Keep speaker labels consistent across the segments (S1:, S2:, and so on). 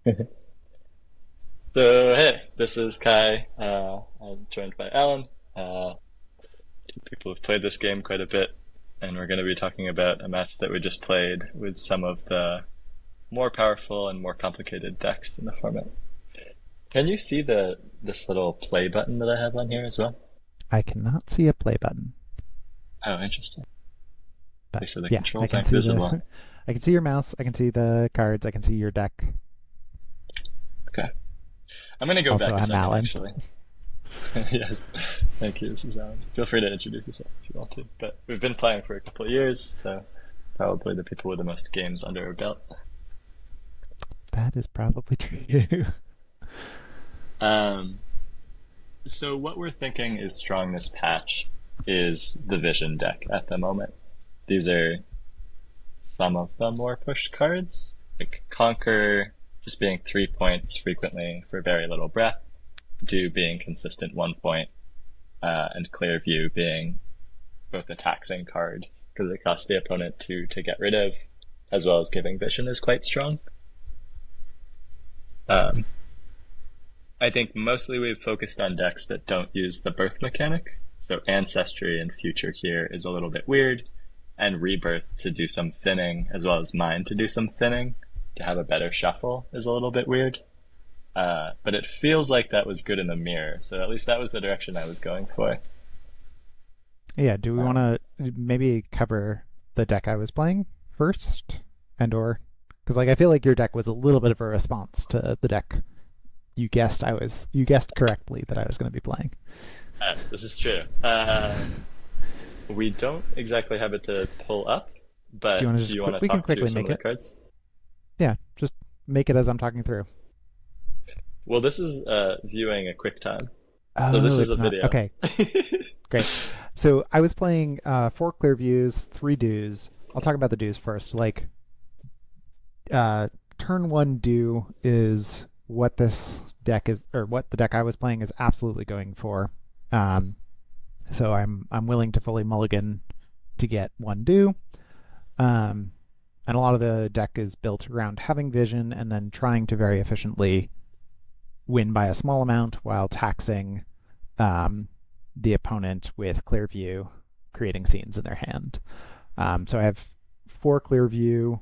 S1: So, hey, this is Kai. I'm joined by Alan. Uh, Two people have played this game quite a bit, and we're going to be talking about a match that we just played with some of the more powerful and more complicated decks in the format. Can you see the this little play button that I have on here as well?
S2: I cannot see a play button,
S1: Oh, interesting. Okay,
S2: but
S1: so the
S2: yeah, I
S1: controls
S2: can
S1: aren't
S2: see
S1: visible.
S2: the I can see your mouse, I can see the cards, I can see your deck.
S1: Okay. I'm going to go
S2: Also,
S1: back a
S2: I'm
S1: second,
S2: Alan.
S1: actually. Yes. Thank you. This is Alan. Feel free to introduce yourself if you want to. But we've been playing for a couple of years, so probably the people with the most games under our belt.
S2: That is probably true.
S1: Um, so what we're thinking is strong this patch is the Vision deck at the moment. These are some of the more pushed cards, like Conquer just being 3 points frequently for very little breath, Do being consistent 1 point, and Clear View being both a taxing card because it costs the opponent two to get rid of, as well as giving Vision is quite strong. Um, I think mostly we've focused on decks that don't use the birth mechanic. So Ancestry and Future here is a little bit weird, and Rebirth to do some thinning, as well as Mine to do some thinning, to have a better shuffle is a little bit weird. But it feels like that was good in the mirror, so at least that was the direction I was going for.
S2: Yeah, do we want
S1: Um,
S2: to maybe cover the deck I was playing first, and or because I feel like your deck was a little bit of a response to the deck you guessed correctly that I was going to be playing.
S1: this is true. We don't exactly have it to pull up,
S2: Do you
S1: but
S2: want to
S1: do
S2: just
S1: you want to
S2: we can
S1: talk through
S2: quickly
S1: some
S2: make
S1: of the
S2: it?
S1: cards?
S2: Yeah, just make it as I'm talking through.
S1: Well, this is viewing a quick time. So this
S2: Oh,
S1: is a
S2: it's not
S1: video.
S2: okay. Great. So I was playing four clear views, three do's. I'll talk about the do's first. Like uh, turn one do is what this deck is, or what the deck I was playing is absolutely going for. Um, so I'm willing to fully mulligan to get one do. Um, and a lot of the deck is built around having vision and then trying to very efficiently win by a small amount while taxing um, the opponent with clear view, creating scenes in their hand. So I have four clear view,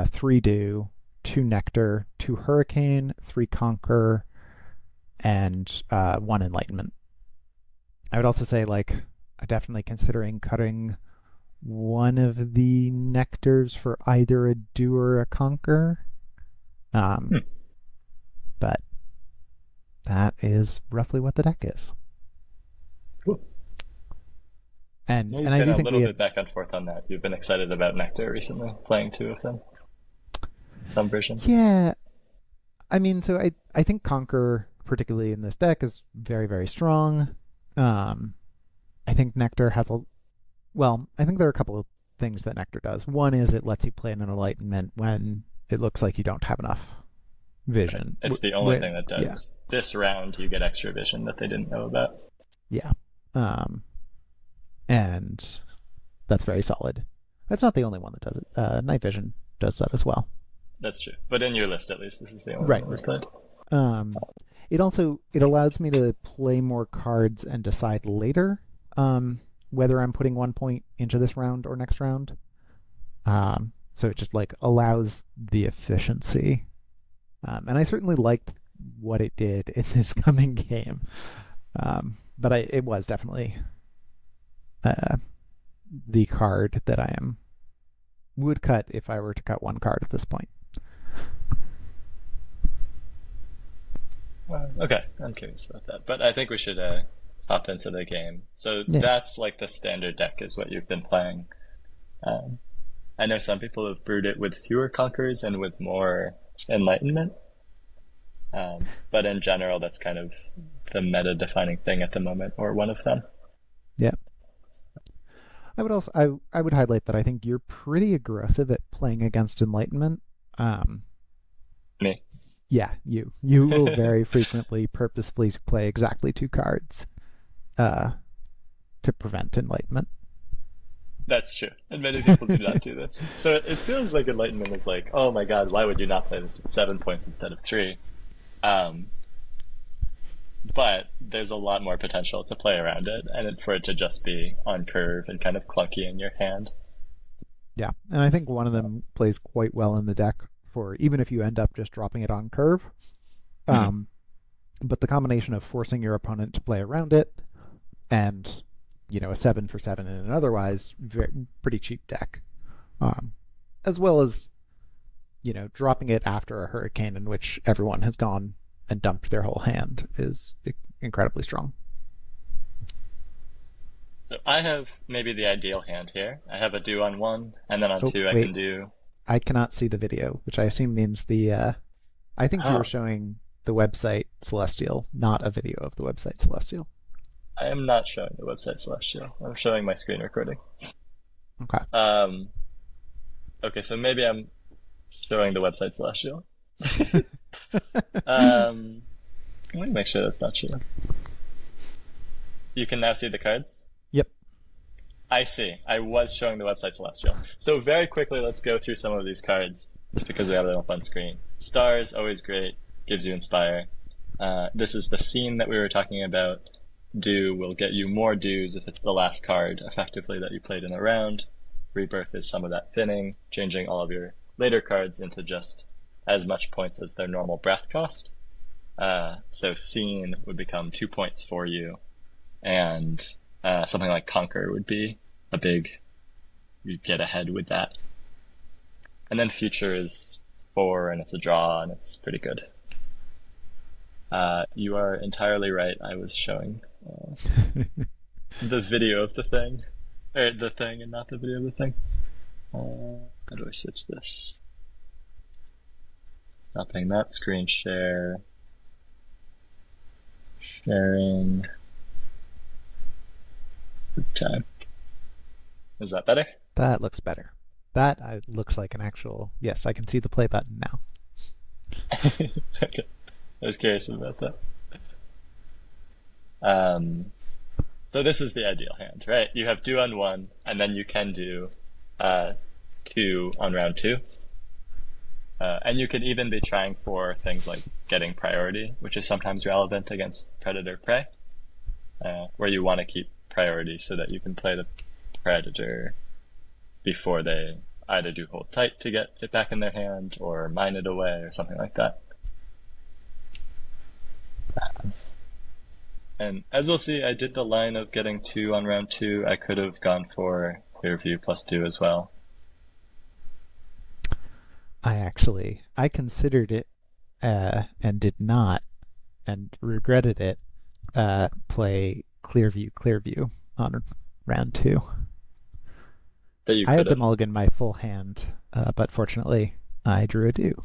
S2: three dew, two nectar, two hurricane, three conquer, and one enlightenment. I would also say like I'm definitely considering cutting one of the nectars for either a dew or a conquer. Um,
S1: Hmm.
S2: but that is roughly what the deck is.
S1: Cool.
S2: And
S1: You've
S2: I
S1: been
S2: do
S1: a
S2: think
S1: little
S2: we had
S1: bit back and forth on that. You've been excited about Nectar recently, playing two of them, some version.
S2: yeah. I mean, so I think conquer particularly in this deck is very very strong. Um, I think nectar has a well. I think there are a couple of things that nectar does. One is it lets you play in an enlightenment when it looks like you don't have enough
S1: Right.
S2: vision.
S1: It's the only thing
S2: When
S1: that
S2: yeah
S1: does. This round, you get extra vision that they didn't know about.
S2: yeah. Um, and that's very solid. That's not the only one that does it. Night vision does that as well.
S1: That's true. But in your list, at least, this is the only one
S2: Right,
S1: that was
S2: right.
S1: played.
S2: Um, it also it allows me to play more cards and decide later whether I'm putting 1 point into this round or next round. So it just like allows the efficiency, and I certainly liked what it did in this coming game. But it was definitely uh, the card that I am would cut if I were to cut one card at this point.
S1: Okay, I'm curious about that. But I think we should hop into the game. So
S2: Yeah.
S1: that's like the standard deck, is what you've been playing. Um, I know some people have brewed it with fewer conquerors and with more enlightenment. But in general, that's kind of the meta defining thing at the moment, or one of them.
S2: Yeah. I would also I would highlight that I think you're pretty aggressive at playing against Enlightenment. Um,
S1: Me.
S2: yeah, you will very frequently purposefully play exactly two cards uh, to prevent Enlightenment.
S1: That's true. And many people do not do this. So it feels like enlightenment is like, oh my god, why would you not play this at 7 points instead of three? Um, but there's a lot more potential to play around it, and for it to just be on curve and kind of clunky in your hand.
S2: Yeah, and I think one of them plays quite well in the deck for even if you end up just dropping it on curve.
S1: Mhm.
S2: Um, but the combination of forcing your opponent to play around it and a 7 for 7 in an otherwise pretty cheap deck, um, as well as dropping it after a hurricane in which everyone has gone and dumped their whole hand is incredibly strong.
S1: So I have maybe the ideal hand here. I have a do on one, and then on
S2: Oh
S1: two I can
S2: wait,
S1: do.
S2: I cannot see the video, which I assume means the. I think you were
S1: Oh,
S2: showing the website Celestial, not a video of the website Celestial.
S1: I am not showing the website Celestial. I'm showing my screen recording.
S2: Okay.
S1: Um, okay, so maybe I'm showing the website Celestial. um, Let me make sure that's not true. You can now see the cards?
S2: Yep.
S1: I see. I was showing the website Celestial. So very quickly, let's go through some of these cards, just because we have them up on screen. Stars, always great, gives you Inspire. This is the scene that we were talking about. Do will get you more dues if it's the last card, effectively, that you played in a round. Rebirth is some of that thinning, changing all of your later cards into just as much points as their normal breath cost. So Scene would become 2 points for you, and something like Conquer would be a big, you'd get ahead with that. And then Future is 4, and it's a draw, and it's pretty good. You are entirely right. I was showing the video of the thing, or the thing, and not the video of the thing. How do I switch this? Stopping that screen share. Sharing. Good time. Is that better?
S2: That looks better. That looks like an actual. Yes, I can see the play button now.
S1: Okay. I was curious about that. Um, so this is the ideal hand, right? You have do on one, and then you can do uh, two on round two. And you could even be trying for things like getting priority, which is sometimes relevant against predator prey, where you want to keep priority so that you can play the predator before they either do hold tight to get it back in their hand or mine it away or something like that. And as we'll see, I did the line of getting two on round two. I could have gone for Clearview plus two as well.
S2: I considered it and did not, and regretted it. Play Clearview on round two.
S1: That you
S2: I had
S1: could
S2: to
S1: have.
S2: mulligan my full hand, but fortunately, I drew a do.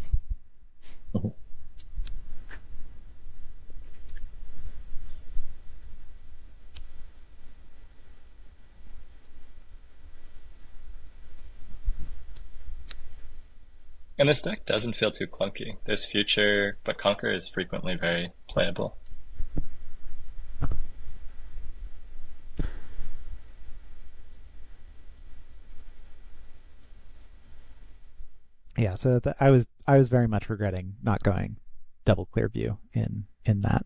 S1: And this deck doesn't feel too clunky. There's Future, but Conquer is frequently very playable.
S2: Yeah, so I was very much regretting not going double Clearview in that.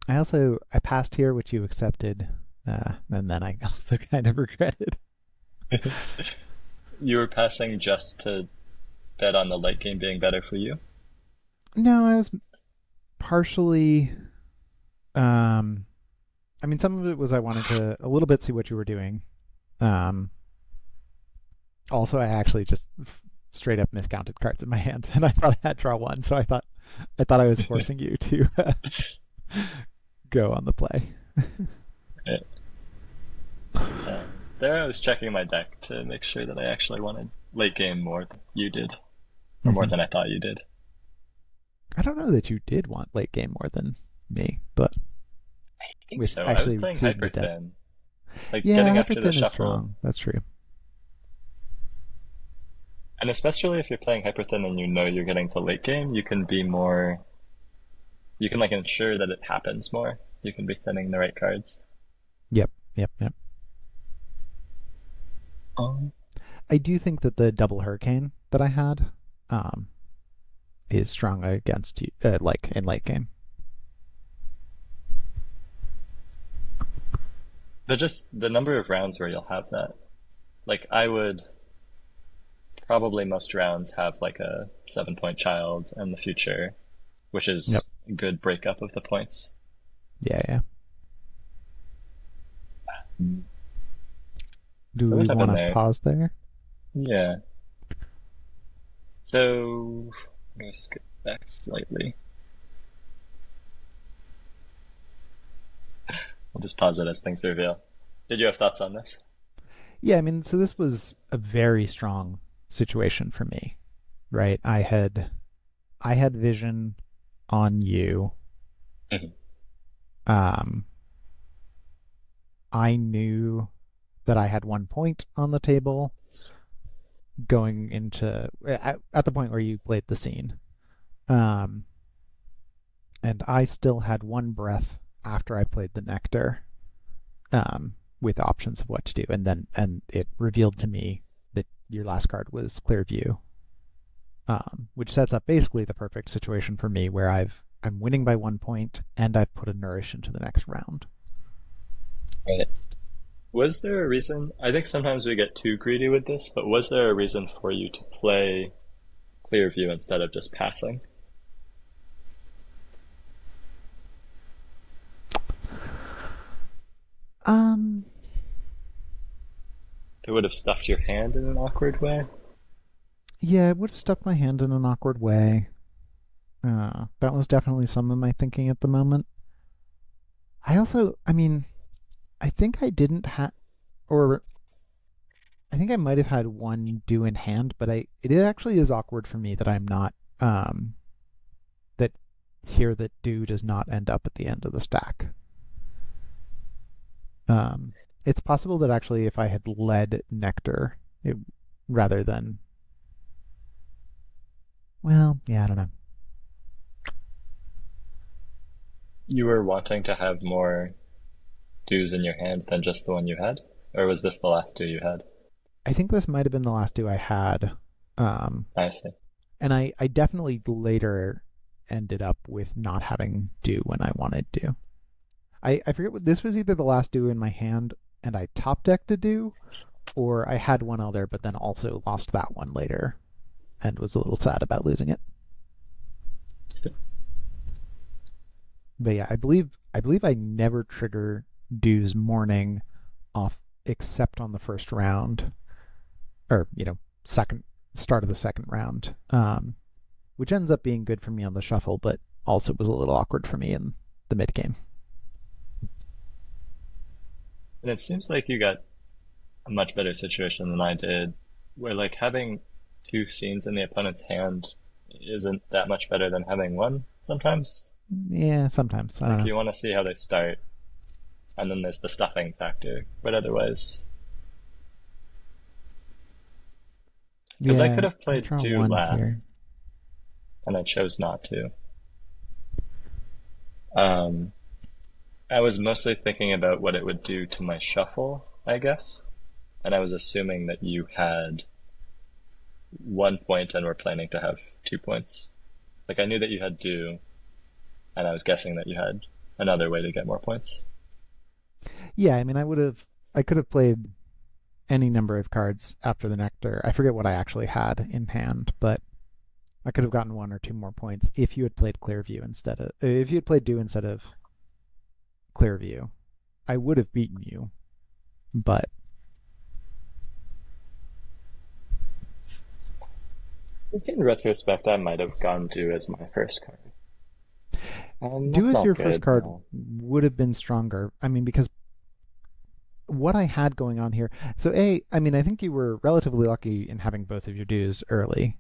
S2: I passed here, which you accepted, and then I also kind of regretted.
S1: You were passing just to bet on the late game being better for you?
S2: No, I was partially. Um, I mean, some of it was I wanted to a little bit see what you were doing. Um, Also, I actually just straight up miscounted cards in my hand, and I thought I had draw one, so I thought I was forcing you to go on the play.
S1: Right. There I was checking my deck to make sure that I actually wanted late game more than you did, or more
S2: Mhm.
S1: than I thought you did.
S2: I don't know that you did want late game more than me, but
S1: I think
S2: with
S1: so. I was
S2: actually
S1: playing
S2: seeing the
S1: hyper
S2: deck.
S1: thin, like
S2: Yeah,
S1: getting after the
S2: Hyperthin is
S1: shuffle,
S2: strong. That's true.
S1: and especially if you're playing hyper thin and you know you're getting to late game, you can be more You can like ensure that it happens more. You can be thinning the right cards.
S2: Yep, yep, yep.
S1: Um,
S2: I do think that the double hurricane that I had um, is strong against you, like in late game.
S1: just the number of rounds where you'll have that. Like I would probably most rounds have like a 7 point child in the future, which
S2: Yep.
S1: is a good breakup of the points.
S2: Yeah, yeah. Do
S1: So
S2: we
S1: what
S2: want
S1: happened
S2: to
S1: there?
S2: pause there?
S1: Yeah. So I'm gonna skip back slightly. I'll just pause it as things reveal. Did you have thoughts on this?
S2: Yeah, I mean, so this was a very strong situation for me, right? I had vision on you.
S1: Mhm.
S2: Um, I knew that I had 1 point on the table going into at the point where you played the scene. Um, and I still had one breath after I played the nectar, with options of what to do, and it revealed to me that your last card was clear view, which sets up basically the perfect situation for me where I'm winning by 1 point and I've put a nourish into the next round.
S1: Right. Was there a reason? I think sometimes we get too greedy with this, but was there a reason for you to play Clearview instead of just passing?
S2: Um,
S1: It would have stuffed your hand in an awkward way.
S2: yeah, it would have stuffed my hand in an awkward way. That was definitely some of my thinking at the moment. I mean, I think I didn't have, or I think I might have had one do in hand, but it actually is awkward for me that I'm not, that here that do does not end up at the end of the stack. Um, it's possible that actually if I had led nectar, it, rather than, well, yeah, I don't know.
S1: You were wanting to have more dues in your hand than just the one you had? Or was this the last two you had?
S2: I think this might have been the last do I had. Um,
S1: I see.
S2: and I definitely later ended up with not having do when I wanted do. I forget what this was, either the last do in my hand and I top decked a do, or I had one other but then also lost that one later and was a little sad about losing it. But yeah, I believe I never trigger do's morning off except on the first round, or second start of the second round, which ends up being good for me on the shuffle, but also was a little awkward for me in the mid game.
S1: And it seems like you got a much better situation than I did, where like having two scenes in the opponent's hand isn't that much better than having one sometimes.
S2: Yeah, sometimes I don't
S1: Like
S2: know.
S1: you want to see how they start, and then there's the stuffing factor. But otherwise, because I
S2: Yeah,
S1: could have
S2: I
S1: played
S2: draw
S1: do
S2: one here.
S1: last, and I chose not to. Um, I was mostly thinking about what it would do to my shuffle, I guess, and I was assuming that you had 1 point and were planning to have 2 points. Like I knew that you had do, and I was guessing that you had another way to get more points.
S2: Yeah, I mean, I could have played any number of cards after the nectar. I forget what I actually had in hand, but I could have gotten one or two more points if you had played Clearview instead of, if you had played Do instead of Clearview. I would have beaten you, but
S1: In retrospect, I might have gone do as my first card.
S2: Do
S1: That's
S2: as
S1: not
S2: your first
S1: good.
S2: card
S1: No.
S2: would have been stronger. I mean, because what I had going on here. So I mean, I think you were relatively lucky in having both of your dues early.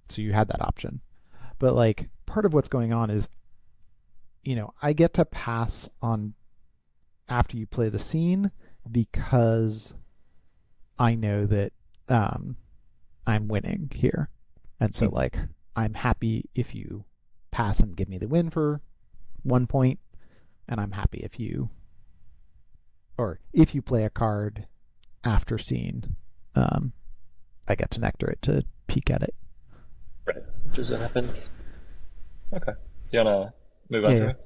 S2: So you had that option. But like part of what's going on is, I get to pass on after you play the scene because I know that um I'm winning here. And so like I'm happy if you pass and give me the win for 1 point, and I'm happy if you play a card after scene, um, I get to nectar it to peek at it.
S1: Right. Which is what happens. Okay. Do you want to move
S2: Yeah,
S1: on from
S2: yeah.
S1: me?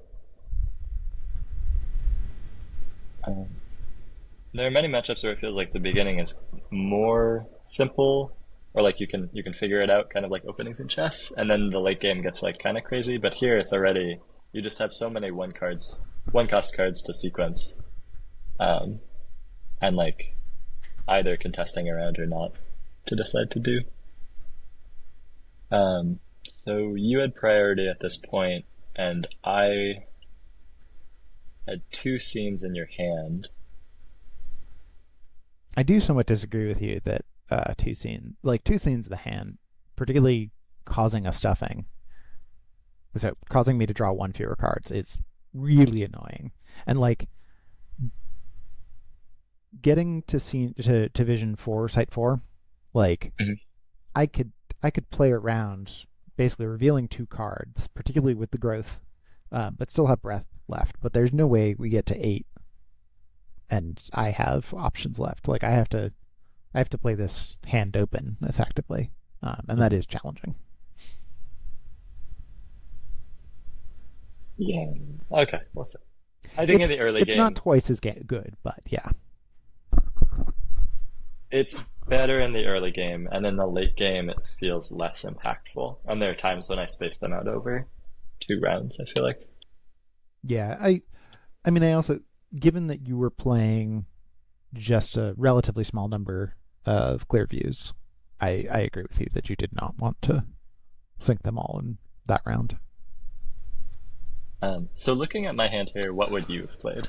S1: Um, there are many matchups where it feels like the beginning is more simple, or like you can figure it out, kind of like openings in chess, and then the late game gets like kind of crazy. But here it's already you just have so many one cost cards to sequence, um, and like either contesting around or not to decide to do. So you had priority at this point, and I had two scenes in your hand.
S2: I do somewhat disagree with you that two scenes of the hand, particularly causing a stuffing, so causing me to draw one fewer cards, is really annoying. And like getting to scene to vision four, sight four, like
S1: Mhm.
S2: I could I could play around basically revealing two cards, particularly with the growth, but still have breath left. But there's no way we get to eight and I have options left. Like I have to play this hand open effectively, and that is challenging.
S1: Yeah. Okay, we'll see. I think in
S2: It's
S1: the early
S2: it's not
S1: game,
S2: twice as good, but yeah,
S1: it's better in the early game, and in the late game, it feels less impactful. And there are times when I space them out over 2 rounds, I feel like.
S2: yeah. I mean, I also, given that you were playing just a relatively small number of clear views, I agree with you that you did not want to sink them all in that round.
S1: So looking at my hand here, what would you have played?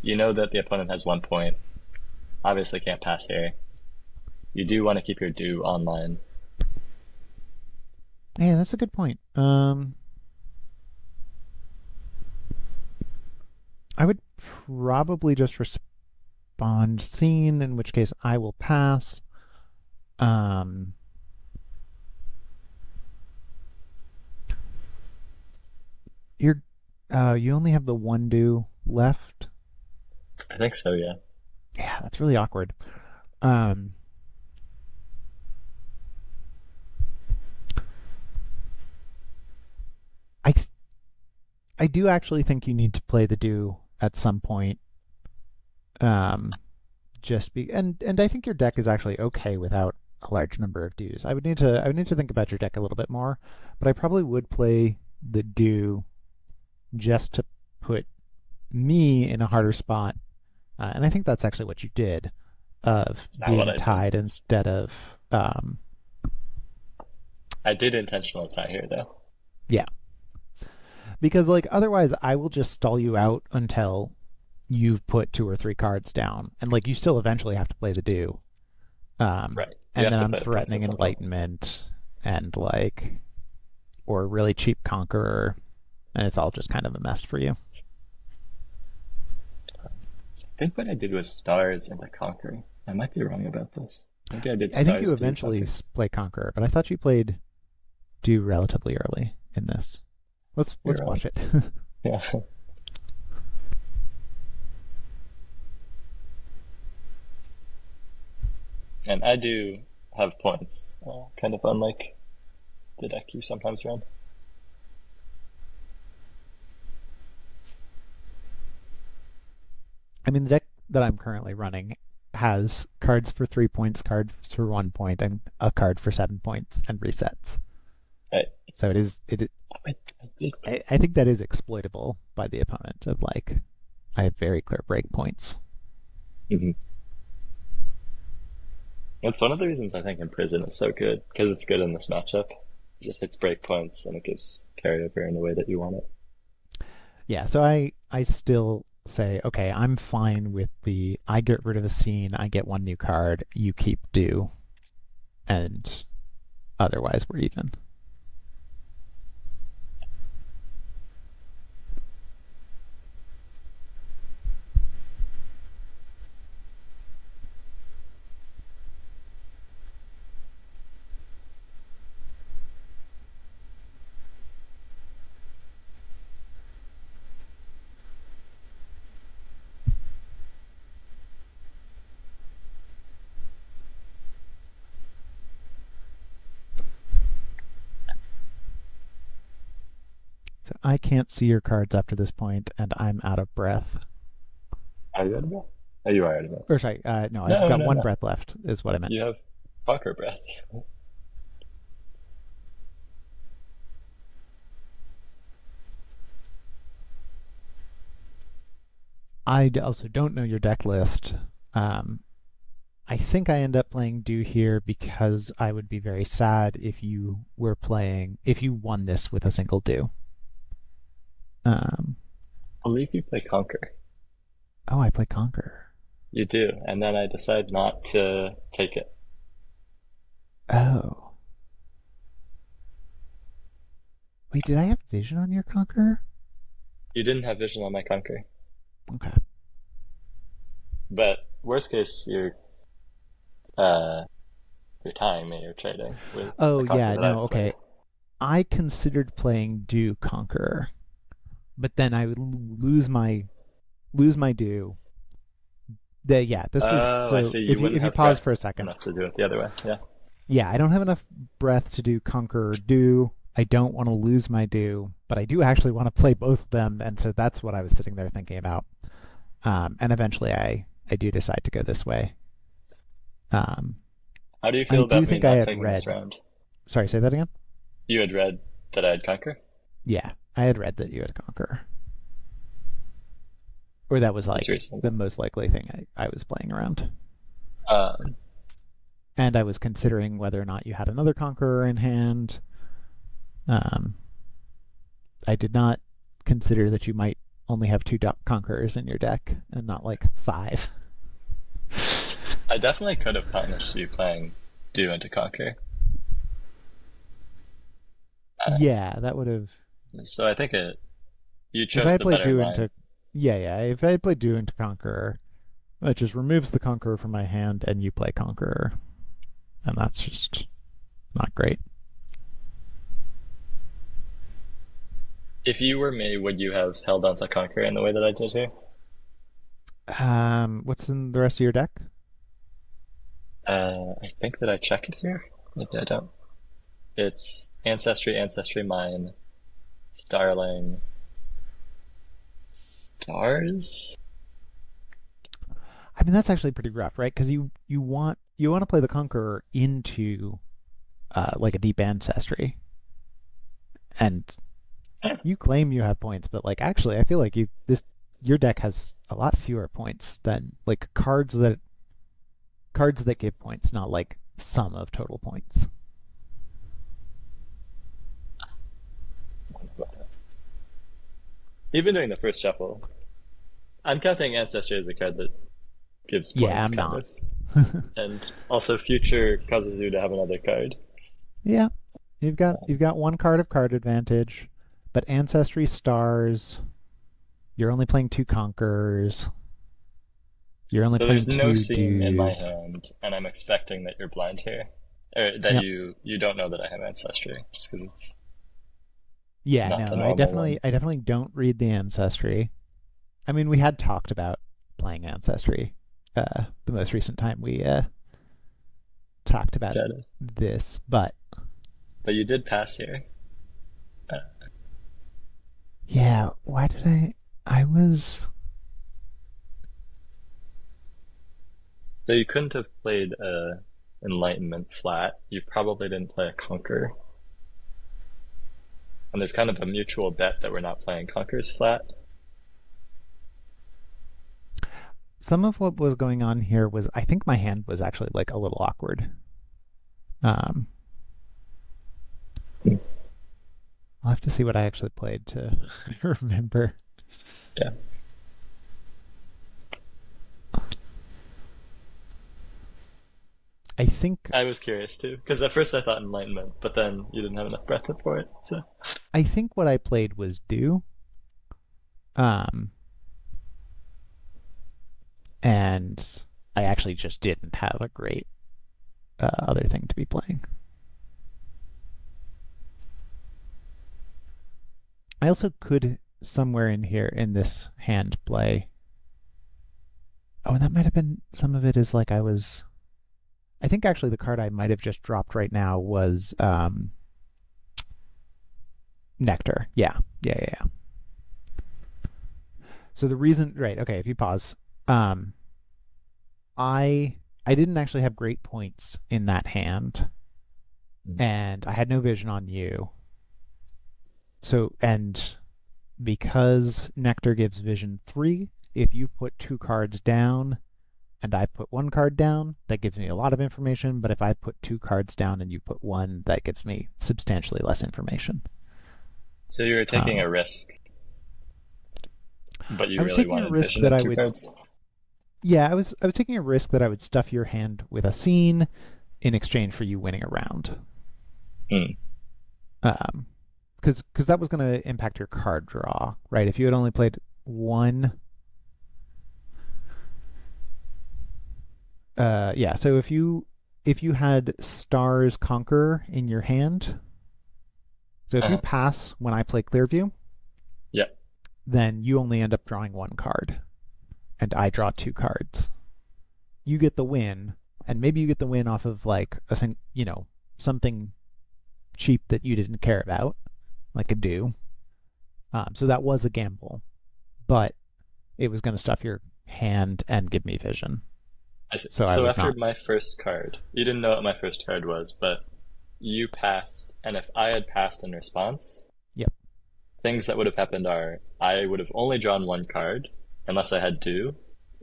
S1: You know that the opponent has 1 point. Obviously can't pass here. You do want to keep your do online.
S2: Yeah, that's a good point. I would probably just respond scene, in which case I will pass. Um, you're you only have the one do left.
S1: I think so, yeah.
S2: Yeah, that's really awkward. Um, I I do actually think you need to play the do at some point. Um, and I think your deck is actually okay without a large number of dues. I would need to think about your deck a little bit more, but I probably would play the do just to put me in a harder spot. And I think that's actually what you did, of
S1: It's not what
S2: being
S1: I did.
S2: tied instead of
S1: I did intentional tie here, though.
S2: yeah. Because like otherwise I will just stall you out until you've put two or three cards down, and like you still eventually have to play the do.
S1: Right. You
S2: And
S1: have
S2: then
S1: to
S2: I'm
S1: play the points at
S2: threatening
S1: some point.
S2: enlightenment and like or really cheap conqueror, and it's all just kind of a mess for you.
S1: I think what I did was stars into conquer. I might be wrong about this. Maybe I did
S2: I think you
S1: stars to
S2: eventually
S1: conquer.
S2: play conqueror, but I thought you played do relatively early in this. Let's
S1: You're right.
S2: watch it.
S1: Yeah. And I do have points, kind of unlike the deck you sometimes run.
S2: I mean, the deck that I'm currently running has cards for 3 points, cards for 1 point, and a card for 7 points, and resets.
S1: I,
S2: So it is.
S1: I did.
S2: I think that is exploitable by the opponent. Of like, I have very clear breakpoints.
S1: Mhm. That's one of the reasons I think Imprison is so good, because it's good in this matchup. It hits breakpoints and it gives carryover in the way that you want it.
S2: Yeah. So I still say, okay, I'm fine with the I get rid of a scene, I get one new card, you keep do, and otherwise we're even. So I can't see your cards after this point, and I'm out of breath.
S1: Are you out of breath? Oh, you are out of breath.
S2: Or sorry, no, I've
S1: No,
S2: got
S1: no,
S2: one
S1: no.
S2: breath left, is what I meant.
S1: You have conquer breath.
S2: I also don't know your deck list. Um, I think I end up playing Do here because I would be very sad if you were playing, if you won this with a single Do. Um,
S1: I believe you play conquer.
S2: oh, I play Conqueror.
S1: You do, and then I decide not to take it.
S2: Oh. Wait, did I have vision on your Conqueror?
S1: You didn't have vision on my conquer,
S2: Okay.
S1: but worst case, uh you're tying me. You're trading with
S2: Oh,
S1: a conquer
S2: yeah,
S1: that
S2: no,
S1: I've played.
S2: okay. I considered playing Do Conqueror, but then I would lose my Do. Yeah, this was
S1: Oh, I
S2: so
S1: see.
S2: if
S1: You
S2: you
S1: wouldn't
S2: if you
S1: have
S2: pause
S1: breath
S2: for a second.
S1: enough to do it the other way. Yeah.
S2: Yeah, I don't have enough breath to do Conquer or Do. I don't want to lose my Do, but I do actually want to play both of them, and so that's what I was sitting there thinking about. And eventually, I do decide to go this way. Um,
S1: How do you
S2: I
S1: feel
S2: do
S1: about me
S2: think I
S1: not
S2: had
S1: taking this
S2: read.
S1: round?
S2: Sorry, say that again.
S1: You had read that I'd conquer.
S2: Yeah, I had read that you had Conquer, or that was
S1: That's
S2: like the
S1: reasonable.
S2: most likely thing I was playing around.
S1: Um,
S2: And I was considering whether or not you had another Conqueror in hand. Um, I did not consider that you might only have two Conquerors in your deck and not like five.
S1: I definitely could have punished you playing do into conquer. Uh,
S2: Yeah, that would have.
S1: so I think you
S2: If I
S1: chose
S2: had
S1: the
S2: played
S1: better
S2: Do
S1: line.
S2: into. Yeah. If I had played Do into Conqueror, that just removes the Conqueror from my hand and you play Conqueror. And that's just not great.
S1: If you were me, would you have held on to conquer in the way that I did here?
S2: What's in the rest of your deck?
S1: I think that I check it here. Maybe I don't. It's ancestry, ancestry, mine, starling, stars.
S2: I mean, that's actually pretty rough, right? Because you want to play the Conqueror into like a deep ancestry, and you claim you have points, but like actually, I feel like your deck has a lot fewer points than like cards that give points, not like sum of total points.
S1: Even during the first shuffle, I'm counting ancestry as a card that gives
S2: Yeah,
S1: points,
S2: I'm
S1: kind
S2: not.
S1: of, and also future causes you to have another card.
S2: Yeah, you've got one card of card advantage, but ancestry stars. You're only playing two conquerors. You're only
S1: So there's
S2: playing
S1: no
S2: two
S1: seeing in my
S2: dues.
S1: hand, and I'm expecting that you're blind here, or that
S2: Yep.
S1: you don't know that I have ancestry, just because it's
S2: Yeah,
S1: not the
S2: no, I
S1: normal
S2: definitely
S1: one.
S2: I definitely don't read the ancestry. I mean, we had talked about playing ancestry the most recent time we talked about
S1: Got it.
S2: this, but
S1: But you did pass here. Uh,
S2: yeah, why did I was
S1: so you couldn't have played Enlightenment flat. You probably didn't play a Conquer. And there's kind of a mutual bet that we're not playing Conquers flat.
S2: some of what was going on here was I think my hand was actually like a little awkward. Um, I'll have to see what I actually played to remember.
S1: Yeah.
S2: I think
S1: I was curious too, because at first I thought Enlightenment, but then you didn't have enough breath for it. So
S2: I think what I played was Do. Um, and I actually just didn't have a great other thing to be playing. I also could somewhere in here in this hand play. Oh, and that might have been some of it is like I was. I think actually the card I might have just dropped right now was Nectar. Yeah. Yeah, yeah, yeah. So the reason, right, okay, if you pause, um, I didn't actually have great points in that hand,
S1: Mm.
S2: and I had no vision on you. So, and because Nectar gives vision 3, if you put 2 cards down and I put 1 card down, that gives me a lot of information. But if I put 2 cards down and you put one, that gives me substantially less information.
S1: So you were taking
S2: Um,
S1: a risk, but
S2: I
S1: you
S2: was
S1: really
S2: taking a
S1: wanted
S2: risk
S1: vision
S2: that
S1: of
S2: I
S1: two
S2: would,
S1: cards?
S2: yeah, I was taking a risk that I would stuff your hand with a scene in exchange for you winning a round.
S1: Mm.
S2: Um, because that was going to impact your card draw, right? If you had only played one, yeah. So if you had Stars Conqueror in your hand, so if you
S1: Uh-huh.
S2: pass when I play Clearview,
S1: Yeah.
S2: then you only end up drawing 1 card, and I draw 2 cards. You get the win, and maybe you get the win off of like something cheap that you didn't care about, like a do. So that was a gamble, but it was going to stuff your hand and give me vision.
S1: I see.
S2: So I
S1: So
S2: was
S1: after
S2: not.
S1: my first card, you didn't know what my first card was, but you passed, and if I had passed in response,
S2: Yep.
S1: things that would have happened are I would have only drawn 1 card, unless I had do,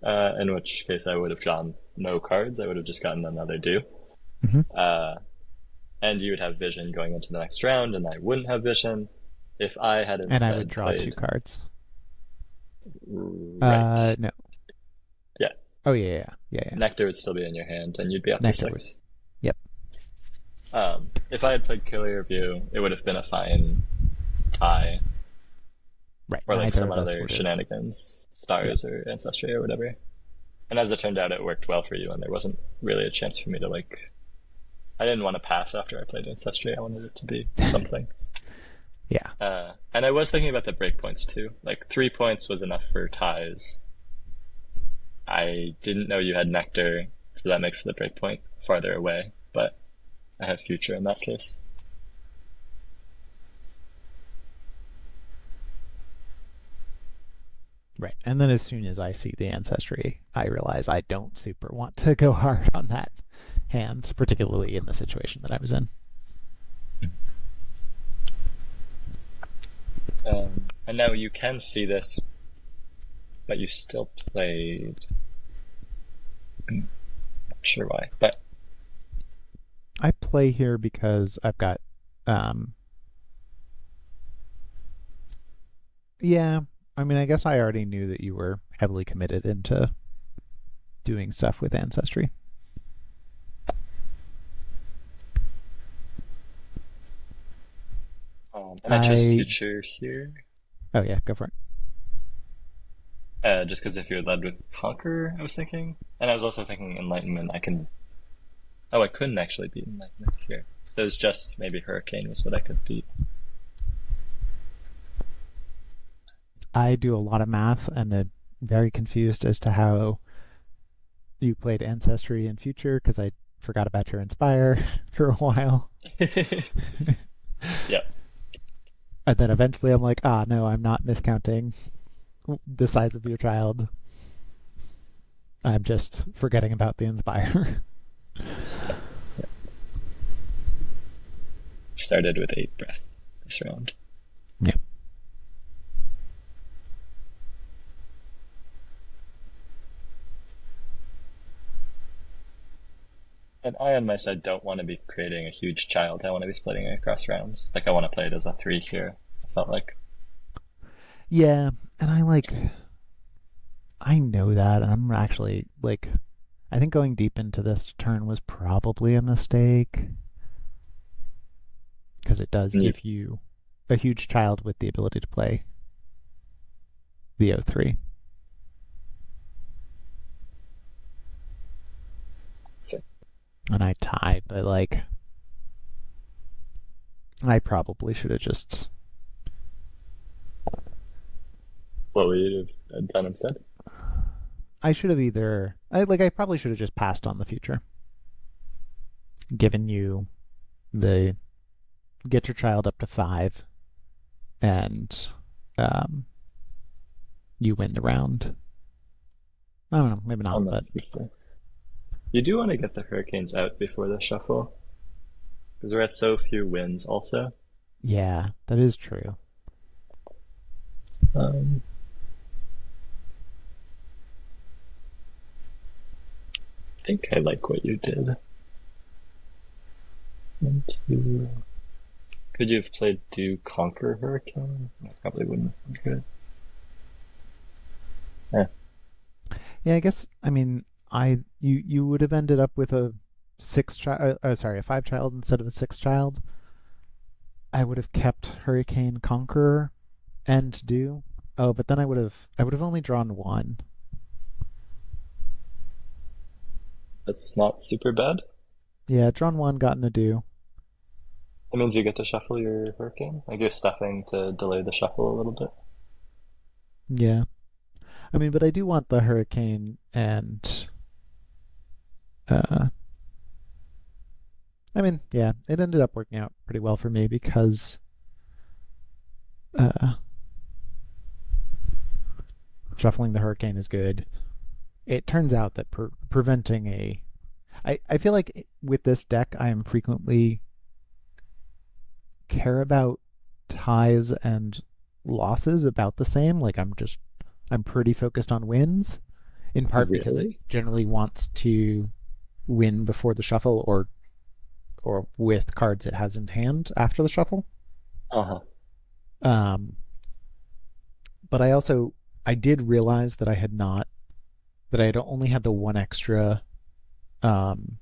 S1: in which case I would have drawn no cards. I would have just gotten another do.
S2: Hmm.
S1: Uh, and you would have vision going into the next round, and I wouldn't have vision if I had
S2: And I would
S1: instead
S2: draw two
S1: played
S2: cards.
S1: right.
S2: No.
S1: Yeah,
S2: Oh yeah, yeah, yeah, yeah.
S1: Nectar would still be in your hand, and you'd be up to
S2: Nectar would.
S1: 6.
S2: Yep.
S1: If I had played Clear View, it would have been a fine tie,
S2: Right.
S1: or like
S2: Neither
S1: some
S2: of us
S1: other
S2: would have.
S1: shenanigans,
S2: Yep.
S1: stars or ancestry or whatever. And as it turned out, it worked well for you, and there wasn't really a chance for me to like. I didn't want to pass after I played ancestry. I wanted it to be something.
S2: Yeah.
S1: And I was thinking about the breakpoints too. Like 3 points was enough for ties. I didn't know you had nectar, so that makes the breakpoint farther away. But I have future in that case.
S2: Right. And then as soon as I see the ancestry, I realize I don't super want to go hard on that hand, particularly in the situation that I was in.
S1: And now you can see this, but you still played. I'm not sure why, but
S2: I play here because I've got um yeah, I mean I guess I already knew that you were heavily committed into doing stuff with ancestry.
S1: and I chose
S2: I
S1: future here,
S2: Oh yeah, go for it.
S1: just because if you had led with conquer, I was thinking, and I was also thinking enlightenment. I can. Oh, I couldn't actually beat enlightenment here. So it was just maybe hurricane was what I could beat.
S2: I do a lot of math and am very confused as to how you played ancestry in future because I forgot about your inspire for a while.
S1: Yeah.
S2: And then eventually I'm like, ah, no, I'm not miscounting the size of your child. I'm just forgetting about the inspire.
S1: Started with 8 breath this round.
S2: Yep.
S1: And I, on my side, don't want to be creating a huge child. I want to be splitting it across rounds. Like, I want to play it as a 3 here. I felt like.
S2: Yeah, and I know that, and I'm actually like, I think going deep into this turn was probably a mistake because it does
S1: And you,
S2: give you a huge child with the ability to play the O3.
S1: so,
S2: And I tie, but like, I probably should have just.
S1: what would you have done instead?
S2: I should have either. I probably should have just passed on the future, given you the get your child up to 5, and um, you win the round. I don't know, maybe not,
S1: I'm not
S2: but
S1: sure. You do want to get the Hurricanes out before the shuffle, because we're at so few wins also.
S2: yeah, that is true.
S1: Um, I think I like what you did. One, two. Could you have played Do Conquer Hurricane? That probably wouldn't have been good. Eh,
S2: Yeah, I guess. I mean, you would have ended up with a six child. Sorry, a five child instead of a six child. I would have kept Hurricane Conqueror and Do. Oh, but then I would have only drawn one.
S1: that's not super bad.
S2: Yeah, drawn one, gotten a Do.
S1: It means you get to shuffle your Hurricane. Like you're stuffing to delay the shuffle a little bit.
S2: Yeah, I mean, but I do want the Hurricane, and uh, I mean, yeah, it ended up working out pretty well for me because uh, shuffling the Hurricane is good. It turns out that preventing a I feel like with this deck, I am frequently care about ties and losses about the same. Like I'm pretty focused on wins, in part because it
S1: Really?
S2: generally wants to win before the shuffle or with cards it has in hand after the shuffle.
S1: Uh huh.
S2: Um, but I did realize that I had only had the one extra um,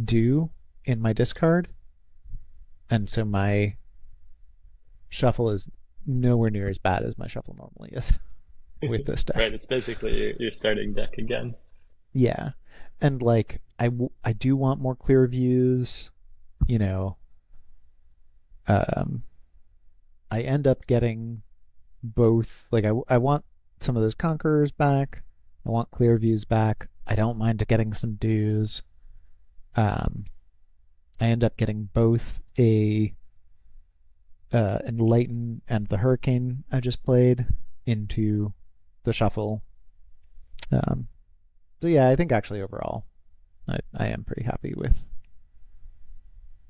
S2: do in my discard, and so my shuffle is nowhere near as bad as my shuffle normally is with this
S1: Right,
S2: deck.
S1: it's basically your starting deck again.
S2: Yeah, and like I do want more clear views. You know, um, I end up getting both. Like I want some of those conquerors back. I want clear views back. I don't mind getting some dues. Um, I end up getting both a enlighten and the hurricane I just played into the shuffle. Um, so yeah, I think actually overall, I am pretty happy with.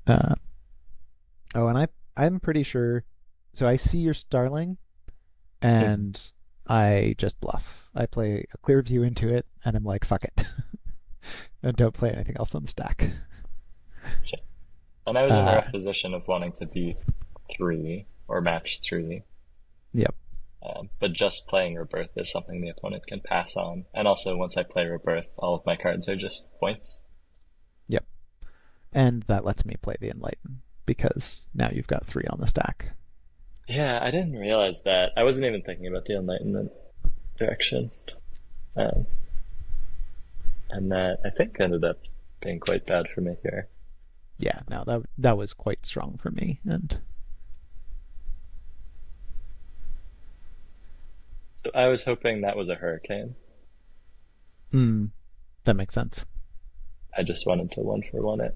S2: Uh, oh, and I'm pretty sure. So I see your Starling, and I just bluff. I play a clear view into it, and I'm like, fuck it, and don't play anything else on the stack.
S1: So, and I was in the
S2: Uh,
S1: rough position of wanting to beat three or match three.
S2: yep,
S1: But just playing Rebirth is something the opponent can pass on. And also, once I play Rebirth, all of my cards are just points.
S2: yep, and that lets me play the enlighten because now you've got three on the stack.
S1: Yeah, I didn't realize that. I wasn't even thinking about the Enlightenment direction. Um, and that I think ended up being quite bad for me here.
S2: Yeah, no, that was quite strong for me, and
S1: So I was hoping that was a Hurricane.
S2: mm, that makes sense.
S1: I just wanted to one for one it.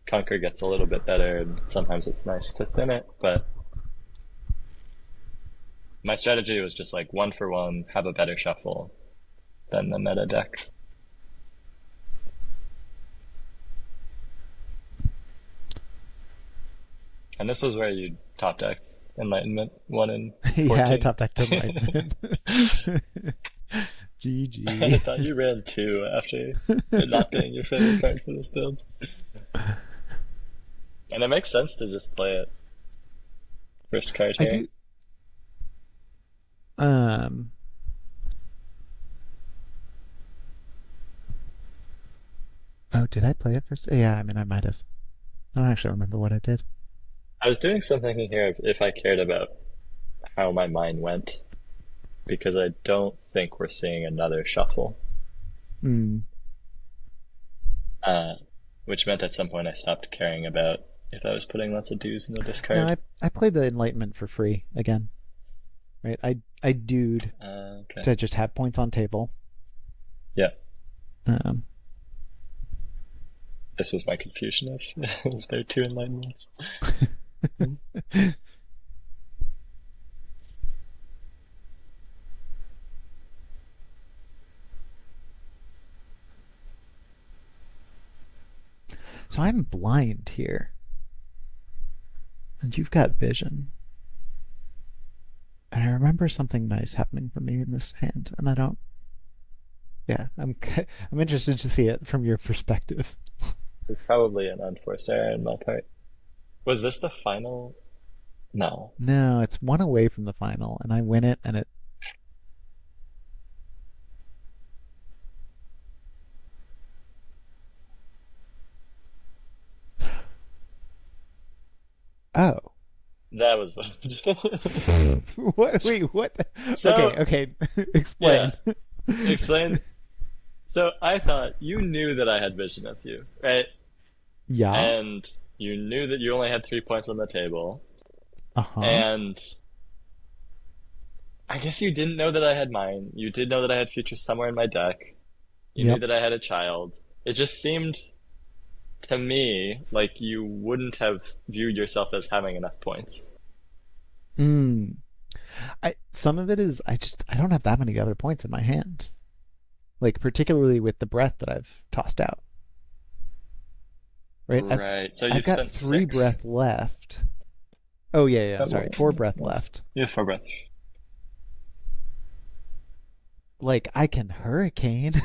S1: Conquer gets a little bit better, and sometimes it's nice to thin it, but my strategy was just like one for one, have a better shuffle than the meta deck. And this was where you top decked Enlightenment 1 in
S2: Yeah, I
S1: 14.
S2: top decked enlightenment.
S1: I
S2: GG.
S1: thought you ran two after it not being your favorite card for this build. And it makes sense to just play it first card
S2: I
S1: here.
S2: do. Um. Oh, did I play it first? Yeah, I mean, I might have. I don't actually remember what I did.
S1: I was doing some thinking here if I cared about how my mind went, because I don't think we're seeing another shuffle.
S2: Hmm.
S1: Uh, which meant at some point I stopped caring about if I was putting lots of dues in the
S2: No,
S1: discard.
S2: I played the enlightenment for free again. Right. I dude
S1: Okay.
S2: to just have points on table.
S1: Yeah,
S2: Um.
S1: this was my confusion of is there two enlightenments?
S2: So I'm blind here, and you've got vision. And I remember something nice happening for me in this hand, and I don't. Yeah, I'm interested to see it from your perspective.
S1: It's probably an unforced error on my part. Was this the final? No.
S2: No, it's one away from the final, and I win it, and it. Oh,
S1: That was what.
S2: what? Wait, what? Okay,
S1: So,
S2: okay.
S1: yeah,
S2: Explain.
S1: explain. So I thought you knew that I had vision of you, right?
S2: Yeah.
S1: And you knew that you only had 3 points on the table.
S2: Uh huh.
S1: And I guess you didn't know that I had mine. You did know that I had futures somewhere in my deck. You knew
S2: Yep.
S1: that I had a child. It just seemed to me like you wouldn't have viewed yourself as having enough points.
S2: Mm. I some of it is I don't have that many other points in my hand. Like particularly with the breath that I've tossed out. Right?
S1: Right. So
S2: I've
S1: you've
S2: got
S1: spent
S2: three
S1: six.
S2: breath left. Oh yeah, yeah.
S1: Oh,
S2: Sorry,
S1: well,
S2: four breath
S1: yes.
S2: left.
S1: You have four breath.
S2: Like I can hurricane.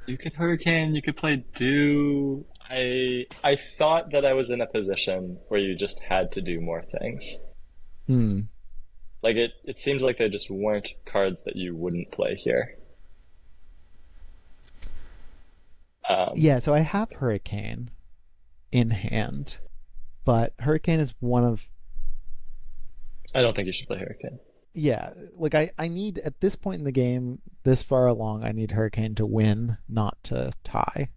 S1: You could hurricane. You could play do. I thought that I was in a position where you just had to do more things.
S2: Hmm.
S1: Like it seems like there just weren't cards that you wouldn't play here. Um,
S2: Yeah, so I have hurricane in hand, but hurricane is one of
S1: I don't think you should play hurricane.
S2: yeah, like I need at this point in the game, this far along, I need hurricane to win, not to tie.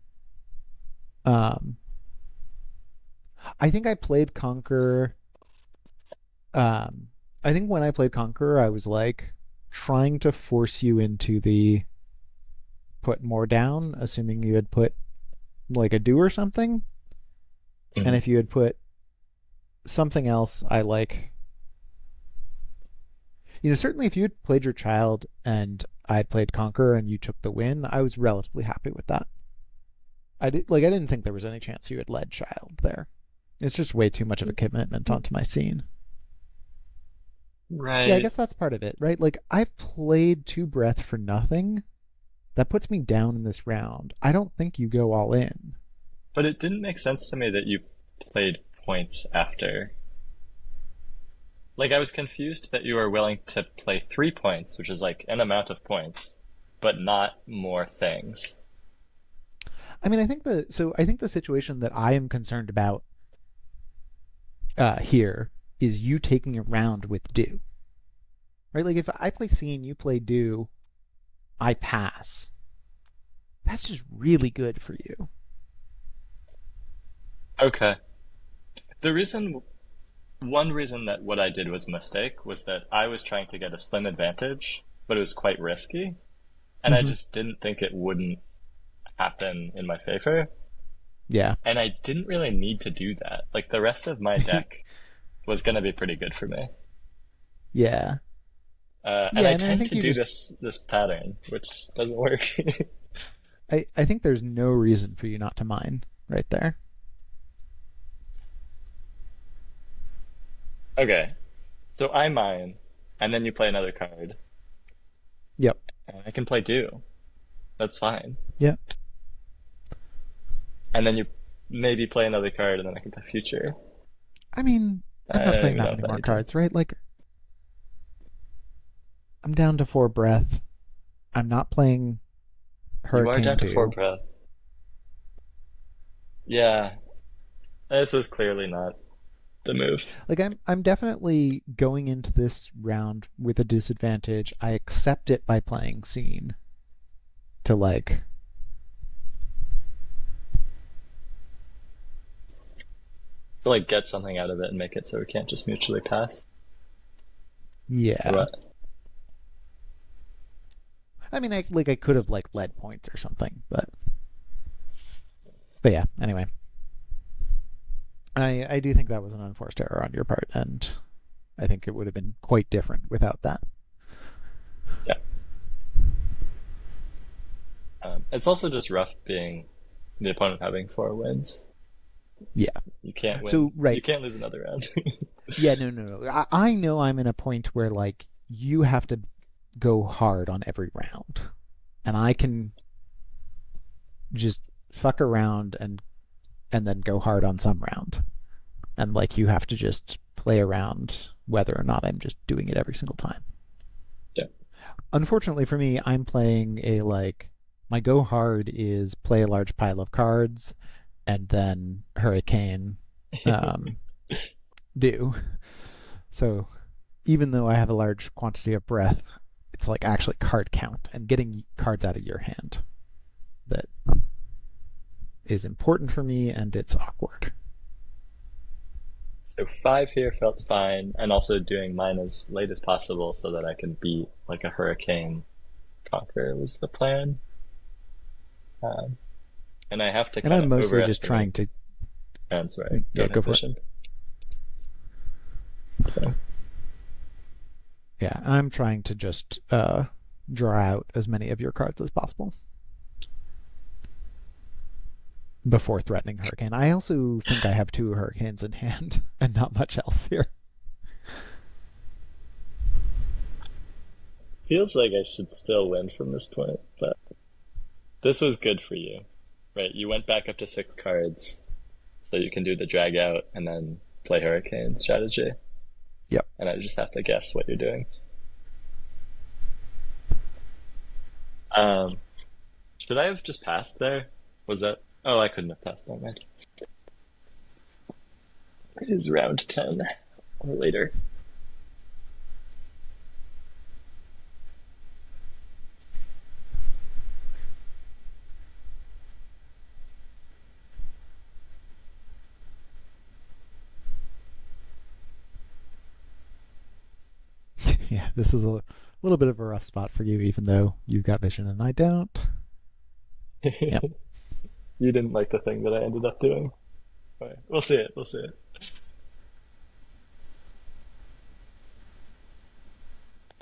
S2: Um, I think I played Conquer. Um, I think when I played Conqueror, I was like trying to force you into the put more down, assuming you had put like a do or something. And
S1: Mhm.
S2: if you had put something else, I like, certainly if you had played your child and I had played Conqueror and you took the win, I was relatively happy with that. I didn't think there was any chance you had led child there. It's just way too much of a commitment onto my scene. Yeah, I
S1: Right.
S2: guess that's part of it, right? Like I've played two breath for nothing. That puts me down in this round. I don't think you go all in.
S1: But it didn't make sense to me that you played points after. Like, I was confused that you were willing to play 3 points, which is like an amount of points, but not more things.
S2: I mean, I think the situation that I am concerned about here is you taking a round with do. Right? Like if I play C and you play do, I pass. That's just really good for you.
S1: Okay. The reason, one reason that what I did was a mistake was that I was trying to get a slim advantage, but it was quite risky, and I
S2: Mm-hmm.
S1: just didn't think it wouldn't happen in my favor.
S2: Yeah.
S1: And I didn't really need to do that. Like, the rest of my deck was going to be pretty good for me.
S2: Yeah.
S1: And
S2: Yeah,
S1: I
S2: I mean, I
S1: tend
S2: think
S1: to
S2: you
S1: do
S2: just
S1: this pattern, which doesn't work.
S2: I think there's no reason for you not to mine right there.
S1: Okay, so I mine, and then you play another card,
S2: Yep.
S1: and I can play do. That's fine.
S2: Yep.
S1: And then you maybe play another card, and then I can play future.
S2: I mean, I'm
S1: I
S2: not
S1: don't
S2: playing
S1: even
S2: that
S1: know if
S2: many
S1: I
S2: more
S1: need to.
S2: cards, right? Like I'm down to four breath. I'm not playing
S1: You are
S2: Hurricane
S1: down to four
S2: 2.
S1: breath. Yeah, this was clearly not the move.
S2: Like I'm definitely going into this round with a disadvantage. I accept it by playing scene to like
S1: To like get something out of it and make it so we can't just mutually pass. Or
S2: yeah.
S1: what?
S2: I mean I could have like led points or something, but yeah, anyway. I do think that was an unforced error on your part and I think it would have been quite different without that.
S1: Yeah. It's also just rough being the opponent having 4 wins.
S2: Yeah.
S1: You can't win.
S2: So
S1: You
S2: right.
S1: can't lose another round.
S2: Yeah, no, no, no. I know I'm in a point where like you have to go hard on every round. And I can just fuck around and then go hard on some round. And like you have to just play around whether or not I'm just doing it every single time.
S1: Yeah.
S2: Unfortunately for me, I'm playing a like my go hard is play a large pile of cards and then hurricane um, do. So even though I have a large quantity of breath, it's like actually card count and getting cards out of your hand that is important for me, and it's awkward.
S1: So 5 here felt fine, and also doing mine as late as possible so that I can beat like a hurricane conquer was the plan. Um, and I have to
S2: And
S1: kind
S2: I'm
S1: of
S2: mostly just
S1: overestimate
S2: trying to
S1: rounds where I
S2: yeah
S1: don't
S2: go
S1: have
S2: for it.
S1: vision. So
S2: Yeah, I'm trying to just draw out as many of your cards as possible before threatening hurricane. I also think I have two hurricanes in hand and not much else here.
S1: feels like I should still win from this point, but this was good for you, right? You went back up to 6 cards, so you can do the drag out and then play hurricane strategy.
S2: Yep.
S1: And I just have to guess what you're doing. Um, should I have just passed there? Was that? Oh, I couldn't have passed that, right? It is round 10 or later.
S2: Yeah, this is a little bit of a rough spot for you, even though you've got vision and I don't. Yep.
S1: You didn't like the thing that I ended up doing. Right. We'll see it. We'll see it.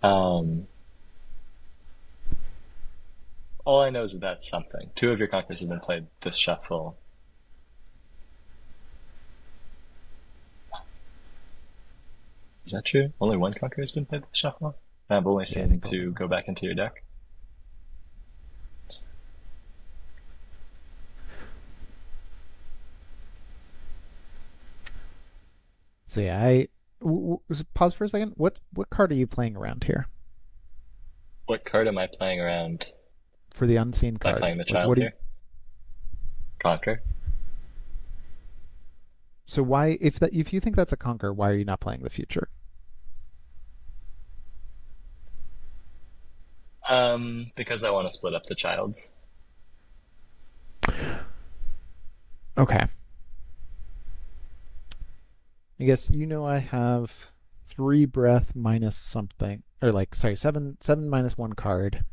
S1: Um, all I know is that that's something. 2 of your conquers have been played this shuffle. Is that true? Only one conquer has been played this shuffle? I've only
S2: Yeah, I
S1: seen
S2: think only
S1: 2
S2: one.
S1: go back into your deck.
S2: So yeah, pause for a second. What card are you playing around here
S1: What card am I playing around?
S2: for the unseen
S1: Am I
S2: card?
S1: playing the
S2: Like
S1: childs
S2: what do you?
S1: here? Conquer?
S2: So why if you think that's a conquer, why are you not playing the future?
S1: Because I want to split up the childs.
S2: Okay. I guess you know I have 3 breath minus something, or like sorry, seven minus 1 card.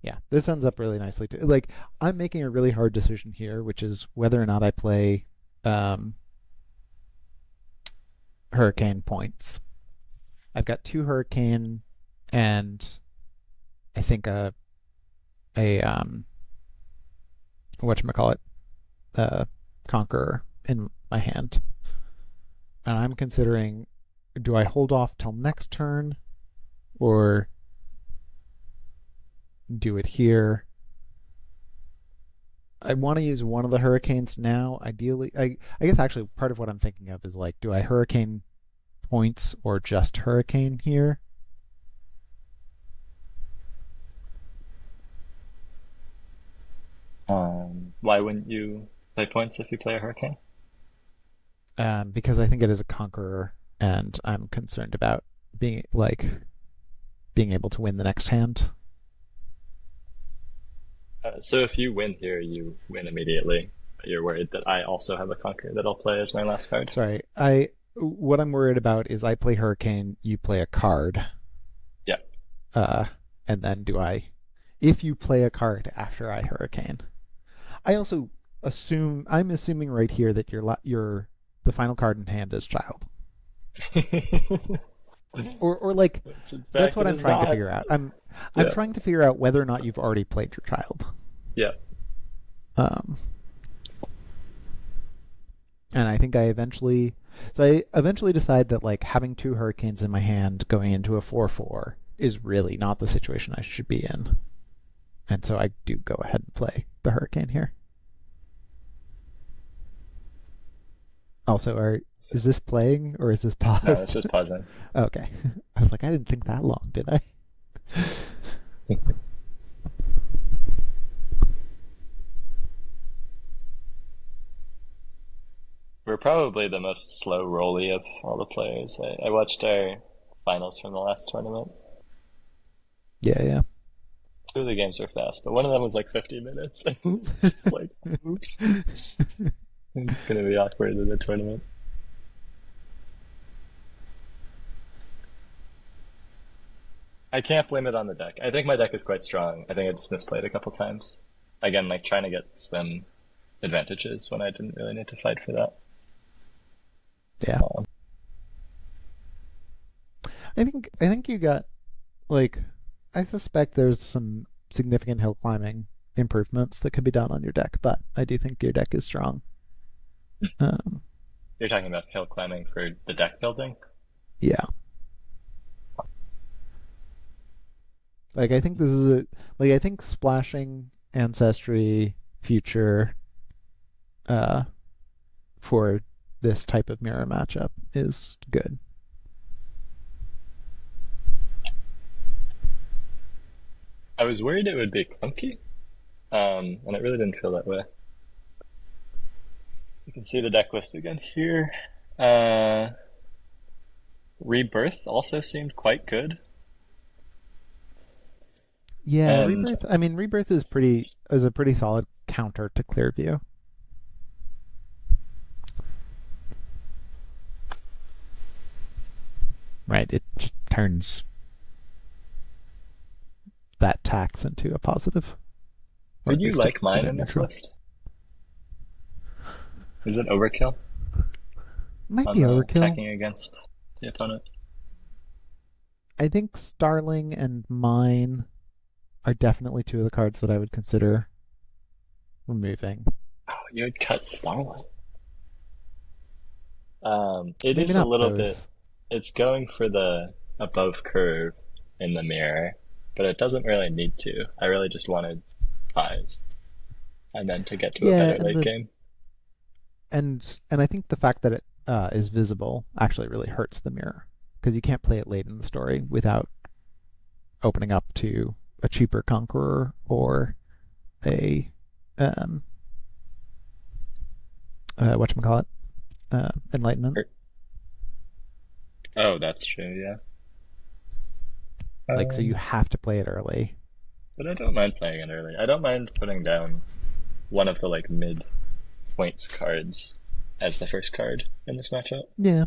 S2: Yeah, this ends up really nicely too. Like I'm making a really hard decision here, which is whether or not I play um, hurricane points. I've got 2 hurricane and I think a whatchamacallit, conqueror in my hand. And I'm considering, do I hold off till next turn or do it here? I want to use one of the hurricanes now. Ideally, I guess actually part of what I'm thinking of is like, do I hurricane points or just hurricane here?
S1: Why wouldn't you play points if you play a hurricane?
S2: Because I think it is a conqueror, and I'm concerned about being able to win the next hand.
S1: So if you win here, you win immediately. You're worried that I also have a conquer that I'll play as my last card.
S2: Sorry, I what I'm worried about is I play hurricane, you play a card,
S1: Yeah.
S2: uh, and then do I? If you play a card after I hurricane, I also I'm assuming right here that your the final card in hand is child, or like
S1: In
S2: that's
S1: fact,
S2: what
S1: it
S2: I'm
S1: is
S2: trying to
S1: not.
S2: figure out. I'm
S1: Yeah.
S2: trying to figure out whether or not you've already played your child.
S1: Yeah.
S2: Um, and I eventually decide that like having two hurricanes in my hand going into a 4/4 is really not the situation I should be in, and so I do go ahead and play the hurricane here. Also,
S1: So,
S2: is this playing or is this
S1: no, this
S2: paused?
S1: was pausing.
S2: Okay, I was like, I didn't think that long, did I?
S1: We're probably the most slow rolly of all the players. I watched our finals from the last tournament.
S2: Yeah, yeah.
S1: Two of the games were fast, but one of them was like 50 minutes. It's just like, oops, it's gonna be awkward in the tournament. I can't blame it on the deck. I think my deck is quite strong. I think I just misplayed a couple times. Again, like trying to get slim advantages when I didn't really need to fight for that.
S2: Yeah.
S1: Um,
S2: I think you got like I suspect there's some significant hill climbing improvements that could be done on your deck, but I do think your deck is strong. Um,
S1: you're talking about hill climbing for the deck building?
S2: yeah, like I think this is a like I think splashing ancestry future uh for this type of mirror matchup is good.
S1: I was worried it would be clunky, and it really didn't feel that way. You can see the deck list again here. Uh, Rebirth also seemed quite good,
S2: Yeah,
S1: and
S2: rebirth. I mean, rebirth is a pretty solid counter to Clearview. Right, it just turns that tax into a positive, or
S1: did
S2: at
S1: you
S2: least
S1: like mine
S2: in a
S1: in this
S2: neutral.
S1: list? Is it overkill
S2: Might
S1: on
S2: be
S1: the
S2: overkill.
S1: attacking against the opponent?
S2: I think Starling and Mine are definitely two of the cards that I would consider removing.
S1: Oh, you would cut Starlight. It
S2: Maybe
S1: is a
S2: not
S1: little bit.
S2: both.
S1: It's going for the above curve in the mirror, but it doesn't really need to. I really just wanted ties. I meant to get to a
S2: Yeah,
S1: better late game.
S2: and I think the fact that it is visible actually really hurts the mirror because you can't play it late in the story without opening up to a cheaper conqueror or a um whatchamacallit, enlightenment.
S1: Oh, that's true. Yeah.
S2: Like so you
S1: Um,
S2: have to play it early.
S1: but I don't mind playing it early. I don't mind putting down one of the like mid points cards as the first card in this matchup.
S2: Yeah.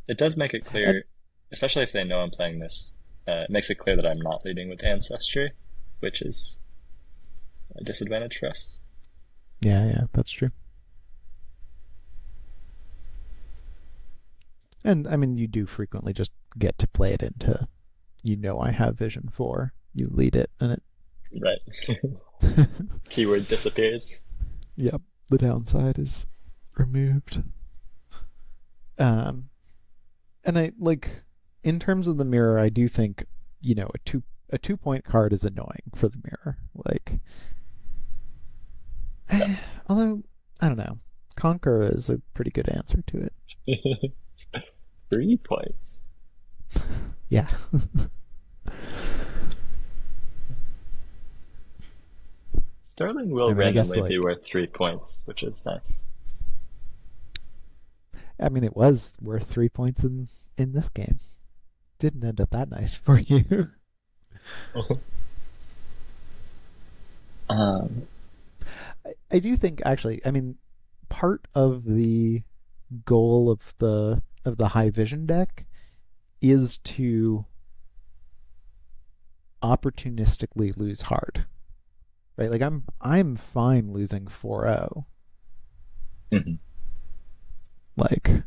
S1: It does make it
S2: And
S1: clear, especially if they know I'm playing this. It makes it clear that I'm not leading with ancestry, which is a disadvantage for us.
S2: yeah, yeah, that's true. And I mean you do frequently just get to play it into I have vision for. You lead it and
S1: Right.
S2: it
S1: Keyword disappears.
S2: yep, the downside is removed. Um and I like in terms of the mirror, I do think a 2 point card is annoying for the mirror. Like,
S1: Yeah.
S2: although I don't know, Conquer is a pretty good answer to it.
S1: 3 points.
S2: Yeah,
S1: Sterling will
S2: I mean, I guess
S1: randomly be
S2: like
S1: worth 3 points, which is nice.
S2: I mean, it was worth 3 points in this game. Didn't end up that nice for you.
S1: um,
S2: I do think actually, I mean, part of the goal of the high vision deck is to opportunistically lose hard, right? Like I'm fine losing 4-0.
S1: mhm.
S2: Like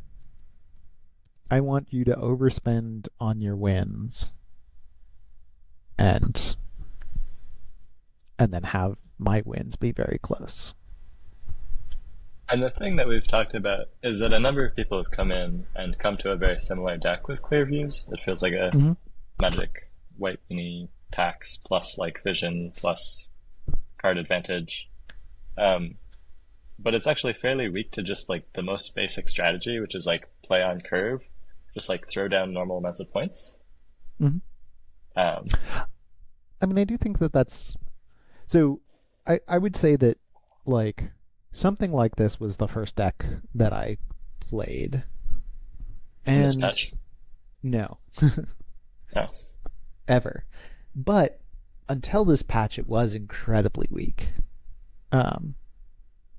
S2: I want you to overspend on your wins and then have my wins be very close.
S1: And the thing that we've talked about is that a number of people have come in and come to a very similar deck with clear views. It feels like a
S2: Mm-hmm.
S1: magic white mini tax plus like vision plus card advantage. Um, but it's actually fairly weak to just like the most basic strategy, which is like play on curve, just like throw down normal amounts of points.
S2: Mm-hmm.
S1: Um,
S2: I mean, I do think that that's so. I would say that like something like this was the first deck that I played,
S1: in this
S2: and
S1: patch.
S2: no,
S1: Oh,
S2: ever. But until this patch, it was incredibly weak. Um,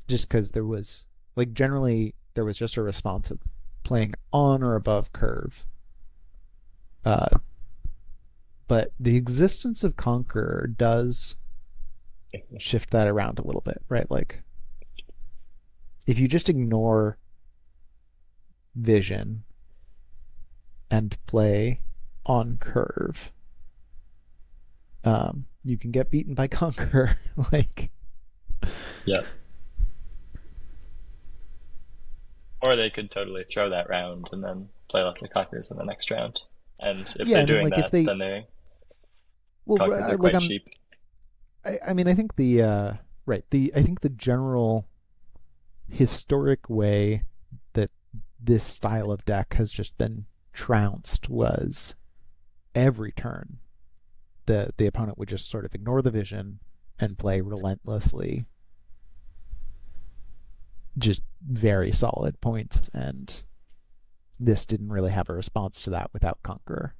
S2: just because there was like generally there was just a response of playing on or above curve. Uh, but the existence of Conqueror does shift that around a little bit, right? Like if you just ignore vision and play on curve, you can get beaten by Conqueror. Like,
S1: yeah. Or they could totally throw that round and then play lots of conquerors in the next round. And if
S2: yeah,
S1: they're
S2: I mean,
S1: doing
S2: like if
S1: that,
S2: they,
S1: then their
S2: well,
S1: conquerors are
S2: like
S1: quite cheap.
S2: I mean, I think the, right, I think the general historic way that this style of deck has just been trounced was every turn the opponent would just sort of ignore the vision and play relentlessly just very solid points, and this didn't really have a response to that without Conqueror.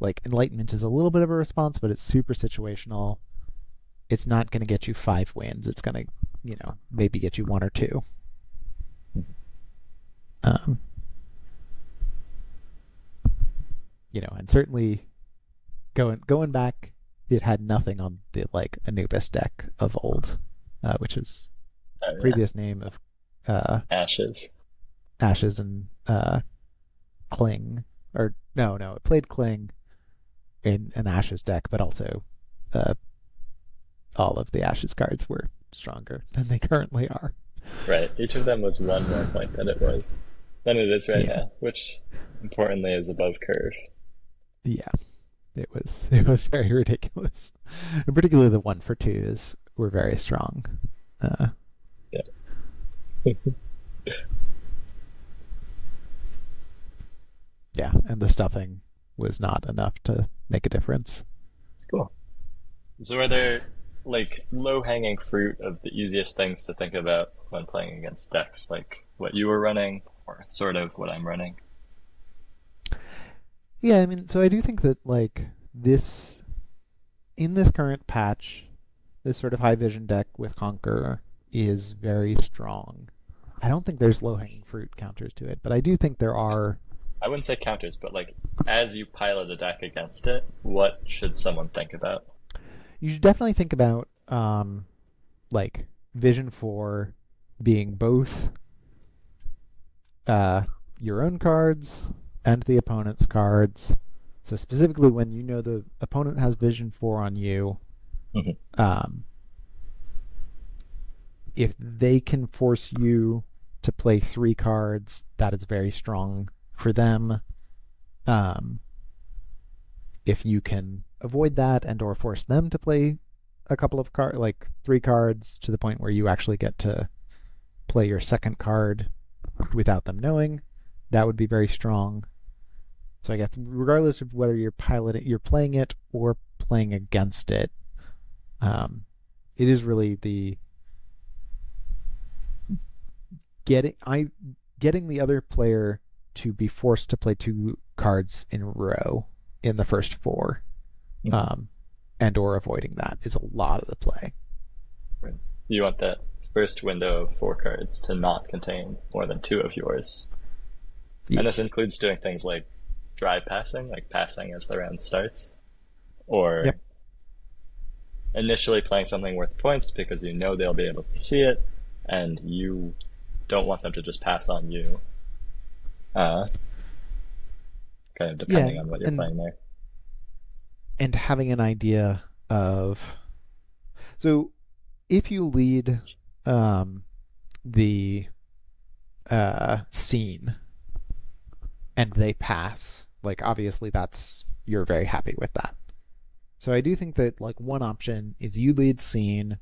S2: Like Enlightenment is a little bit of a response, but it's super situational. It's not going to get you 5 wins. It's going to, maybe get you 1 or 2. Um, and certainly going back, it had nothing on the like Anubis deck of old, which is
S1: Oh yeah,
S2: previous name of uh,
S1: ashes.
S2: Ashes and Cling, or no, it played Cling in an Ashes deck, but also uh, all of the Ashes cards were stronger than they currently are.
S1: Right. Each of them was one more point than it is right
S2: Yeah,
S1: now, which importantly is above curve.
S2: yeah, it was very ridiculous, and particularly the 1 for 2s were very strong. Uh,
S1: Yeah.
S2: yeah, and the stuffing was not enough to make a difference.
S1: Cool. So are there like low hanging fruit of the easiest things to think about when playing against decks, like what you were running, or sort of what I'm running?
S2: Yeah, I mean, so I do think that like this in this current patch, this sort of high vision deck with Conquer is very strong. I don't think there's low hanging fruit counters to it, but I do think there are.
S1: I wouldn't say counters, but like as you pilot a deck against it, what should someone think about?
S2: You should definitely think about like Vision 4 being both uh, your own cards and the opponent's cards. So specifically, when you know the opponent has Vision 4 on you,
S1: Mhm.
S2: um, if they can force you to play 3 cards, that is very strong for them. Um, if you can avoid that and or force them to play a couple of cards, like 3 cards, to the point where you actually get to play your second card without them knowing, that would be very strong. So I guess regardless of whether you're playing it or playing against it, um, it is really the getting I getting the other player to be forced to play 2 cards in a row in the first 4,
S1: Mhm.
S2: um, and or avoiding that is a lot of the play.
S1: Right. You want that first window of 4 cards to not contain more than 2 of yours. And
S2: Yeah,
S1: this includes doing things like dry passing, like passing as the round starts, or
S2: yep,
S1: initially playing something worth points because you know they'll be able to see it, and you don't want them to just pass on you. Uh, Kind of
S2: yeah,
S1: depending on what you're
S2: and
S1: playing there.
S2: and having an idea of so. if you lead um, the scene and they pass, like obviously that's you're very happy with that. So I do think that like one option is you lead scene,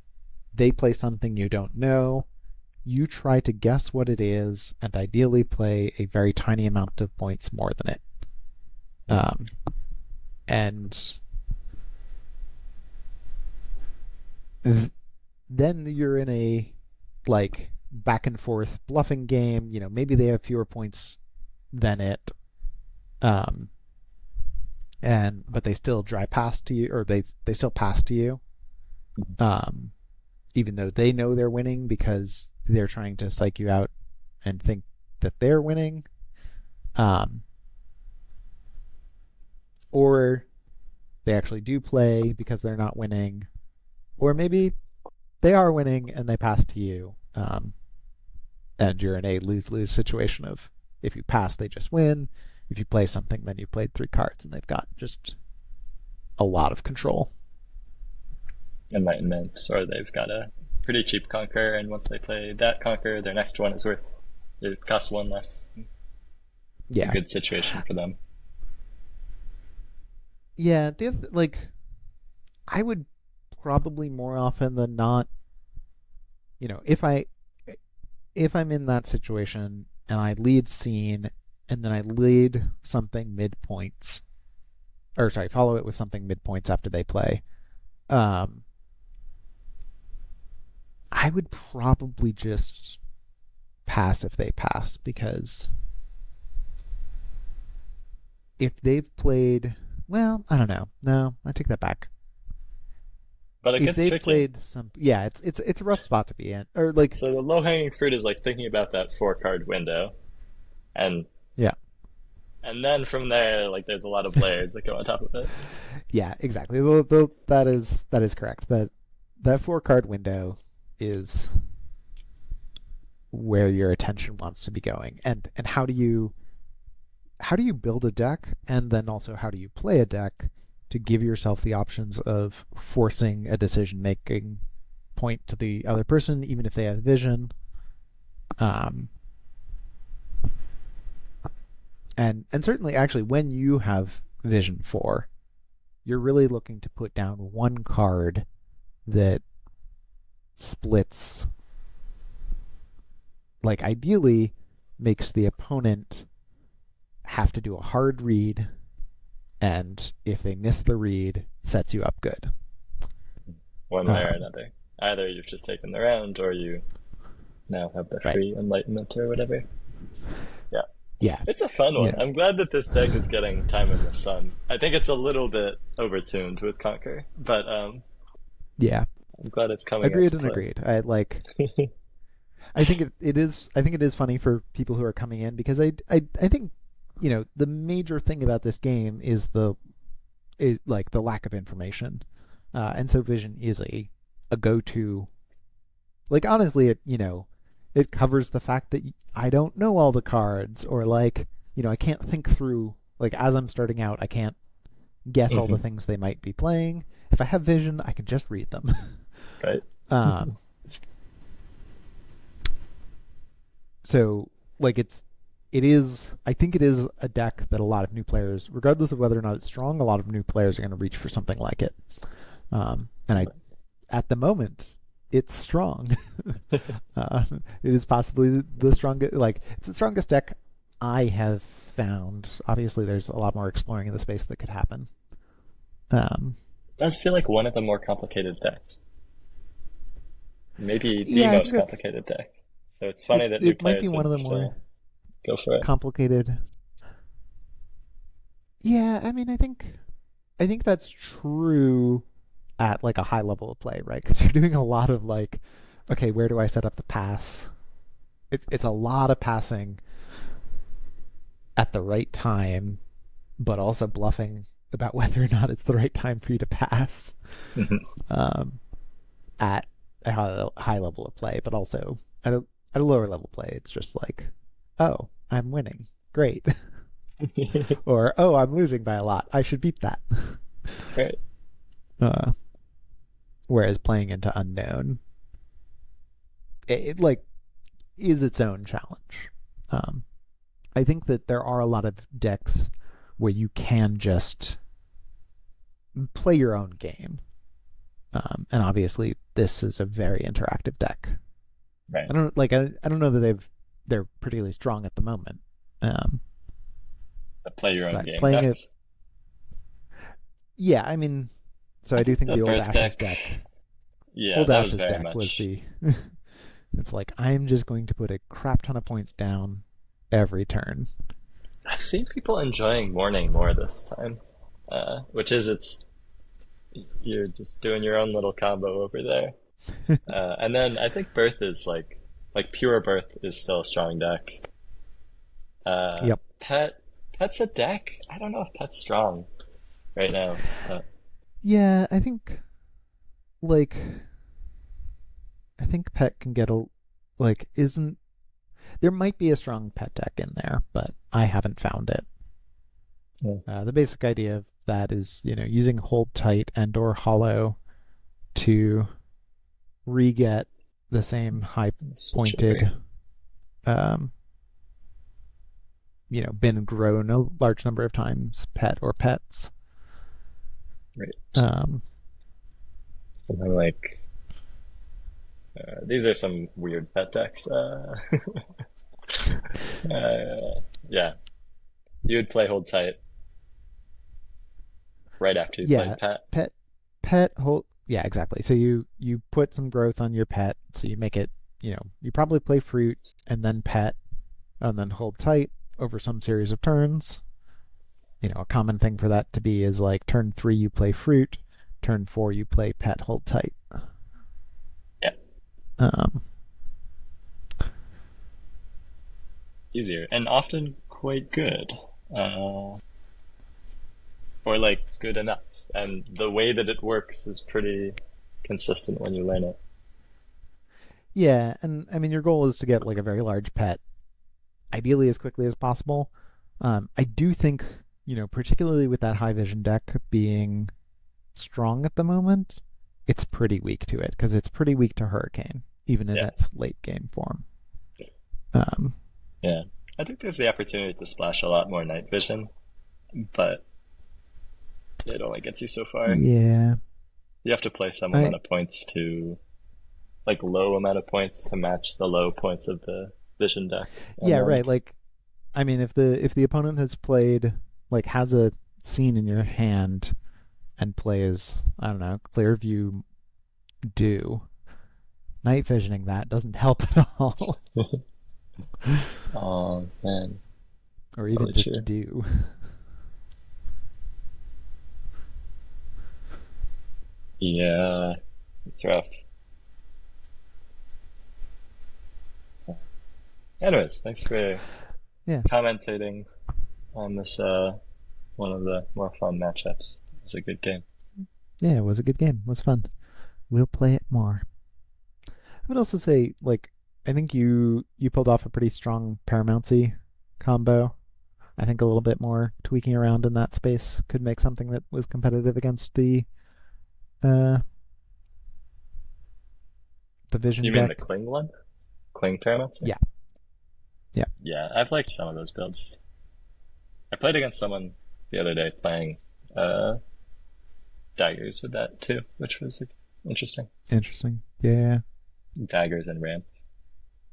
S2: they play something you don't know, you try to guess what it is, and ideally play a very tiny amount of points more than it. Um, and th- then you're in a like back and forth bluffing game. You know, maybe they have fewer points than it, um, and but they still drive past to you, or they still pass to you, um, even though they know they're winning because they're trying to psych you out and think that they're winning. Um, or they actually do play because they're not winning, or maybe they are winning and they pass to you, and you're in a lose-lose situation of if you pass, they just win. If you play something, then you played three cards and they've got just a lot of control.
S1: Enlightenment, or they've got a pretty cheap conquer, and once they play that conquer, their next one is worth it costs one less. It's a
S2: Yeah,
S1: good situation for them.
S2: yeah. Like I would probably more often than not, you know, if I'm in that situation and I lead scene and then I lead something midpoints, or sorry, follow it with something midpoints after they play. Um, I would probably just pass if they pass because if they've played, well, I don't know. No, I take that back.
S1: But it
S2: If
S1: gets
S2: they've
S1: tricky.
S2: played some, yeah, it's a rough spot to be in, or like,
S1: So the low hanging fruit is like thinking about that 4 card window, and
S2: yeah,
S1: then from there, like there's a lot of layers that go on top of it.
S2: yeah, exactly. That is correct. That four card window is where your attention wants to be going, and how do you build a deck, and then also how do you play a deck to give yourself the options of forcing a decision making point to the other person, even if they have vision. Um, and certainly, actually, when you have vision four, you're really looking to put down one card that splits, like ideally, makes the opponent have to do a hard read, and if they miss the read, sets you up good.
S1: One way or
S2: Um,
S1: another. Either you've just taken the round, or you now have the
S2: right.
S1: free enlightenment or whatever. Yeah.
S2: Yeah.
S1: It's a fun one.
S2: Yeah.
S1: I'm glad that this deck is getting time in the sun. I think it's a little bit overtuned with Conquer, but
S2: Yeah.
S1: I'm glad it's coming
S2: Agreed
S1: into
S2: and
S1: play.
S2: agreed. I think it is funny for people who are coming in because I think you know the major thing about this game is like the lack of information, and so vision is a go to. Like honestly, it you know it covers the fact that I don't know all the cards, or like you know I can't think through, like as I'm starting out I can't guess all the
S1: Hmm.
S2: things they might be playing. If I have vision, I can just read them.
S1: Right.
S2: um, so like it is I think it is a deck that a lot of new players, regardless of whether or not it's strong, a lot of new players are going to reach for something like it. And I at the moment it's strong. uh, it is possibly the strongest, like it's the strongest deck I have found. Obviously there's a lot more exploring in the space that could happen. um,
S1: It does feel like one of the more complicated decks. Maybe the
S2: yeah, I think
S1: most
S2: that's
S1: complicated deck. So it's funny that new
S2: it might be
S1: players
S2: one of
S1: would
S2: the more
S1: still go for it.
S2: complicated. Yeah, I mean I think that's true at like a high level of play, right? Because you're doing a lot of like, okay, where do I set up the pass? It's a lot of passing at the right time, but also bluffing about whether or not it's the right time for you to pass,
S1: Hmm.
S2: um, at a high level of play, but also at a lower level play, it's just like, oh, I'm winning, great, or oh, I'm losing by a lot, I should beat that.
S1: Right.
S2: Uh, Whereas playing into unknown, it like is its own challenge. Um, I think that there are a lot of decks where you can just play your own game. And obviously, this is a very interactive deck.
S1: Right.
S2: I don't know that they're particularly strong at the moment. Um,
S1: The play your own
S2: but
S1: game
S2: playing it,
S1: decks.
S2: yeah, I mean, so
S1: I
S2: I do
S1: think
S2: think
S1: the
S2: the old
S1: birth
S2: Ashes
S1: deck,
S2: deck,
S1: yeah,
S2: old
S1: that was
S2: Ashes
S1: very
S2: deck was
S1: much.
S2: the. It's like I'm just going to put a crap ton of points down every turn.
S1: I've seen people enjoying mourning more this time, which is you're just doing your own little combo over there. And then I think birth is like pure birth is still a strong deck.
S2: Yep.
S1: Pet's a deck. I don't know if pet's strong right now.
S2: Yeah, like I think Pet can get a like isn't there might be a strong Pet deck in there, but I haven't found it.
S1: Yeah,
S2: The basic idea of that is using hold tight and or hollow to re-get the same high
S1: switch over.
S2: pointed um, been grown a large number of times pet or pets.
S1: Right.
S2: Um,
S1: Something like these are some weird pet decks. Yeah, you would play hold tight right after you
S2: yeah,
S1: played pet.
S2: pet hold. Yeah, exactly. So you put some growth on your pet, so you make it. You probably play fruit and then pet and then hold tight over some series of turns. A common thing for that to be is like turn 3 you play fruit, turn 4 you play pet hold tight.
S1: Yeah,
S2: Um,
S1: easier and often quite good, uh, or like good enough. And the way that it works is pretty consistent when you learn it.
S2: yeah, and I mean your goal is to get like a very large pet, ideally as quickly as possible. I do think particularly with that high vision deck being strong at the moment, it's pretty weak to it because it's pretty weak to Hurricane, even in
S1: Yeah,
S2: its late game form. Um,
S1: yeah. I think there's the opportunity to splash a lot more night vision, but it only gets you so far.
S2: yeah,
S1: You have to play some
S2: I
S1: amount of points to like low amount of points to match the low points of the vision deck, and
S2: yeah,
S1: then
S2: right. Like, I mean, if the opponent has played like has a scene in your hand and plays, I don't know, Clearview do night visioning that doesn't help at all,
S1: oh man,
S2: or
S1: it's
S2: even
S1: probably
S2: just
S1: true.
S2: do.
S1: Yeah, it's rough. Anyways, thanks for
S2: Yeah,
S1: commentating on this one of the more fun matchups. It was a good game.
S2: yeah, it was a good game. It was fun. We'll play it more. I would also say, like, I think you pulled off a pretty strong Paramountcy combo. I think a little bit more tweaking around in that space could make something that was competitive against uh the Vision
S1: You mean the
S2: deck.
S1: Kling one? Kling Paramountcy?
S2: Yeah, yeah,
S1: Yeah, I've liked some of those builds. I played against someone the other day playing uh, daggers with that too, which was interesting.
S2: interesting. Yeah,
S1: Daggers and ramp.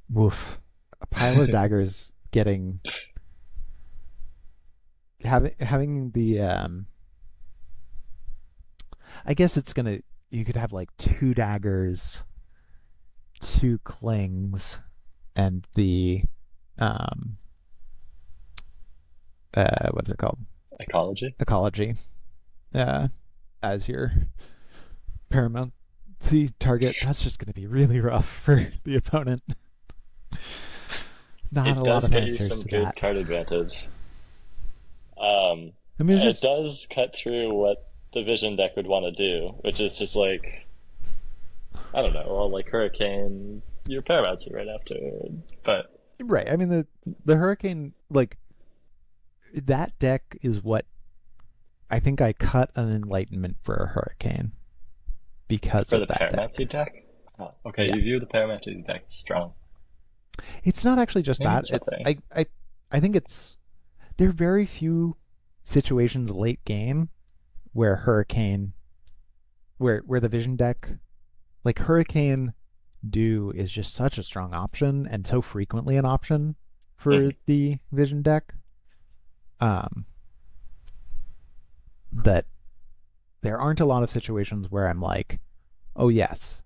S2: woof. A pile of daggers getting having the I guess it's gonna you could have like two daggers, two clings, and the um what is it called?
S1: Ecology.
S2: Ecology. Uh, as your paramount target. That's just going to be really rough for the opponent. Not
S1: It
S2: a lot
S1: does
S2: of
S1: get you
S2: answers
S1: some
S2: to
S1: good
S2: that.
S1: card advantage. Um,
S2: I mean, it's
S1: it
S2: just
S1: does cut through what the Vision deck would want to do, which is just like, I don't know, well, like Hurricane, your Paramountcy right after. But
S2: right. I mean, the hurricane like that deck is what I think I cut an enlightenment for a hurricane because
S1: for
S2: of
S1: the
S2: that
S1: Paramountcy
S2: deck.
S1: deck? Oh, okay,
S2: Yeah.
S1: you view the parametric deck as strong.
S2: It's not actually just
S1: Maybe
S2: that.
S1: it's
S2: It's
S1: something.
S2: I think it's there are very few situations late game where Hurricane where the Vision deck like Hurricane Do is just such a strong option and so frequently an option for
S1: Mhm.
S2: the Vision deck. Um, that there aren't a lot of situations where I'm like, oh yes.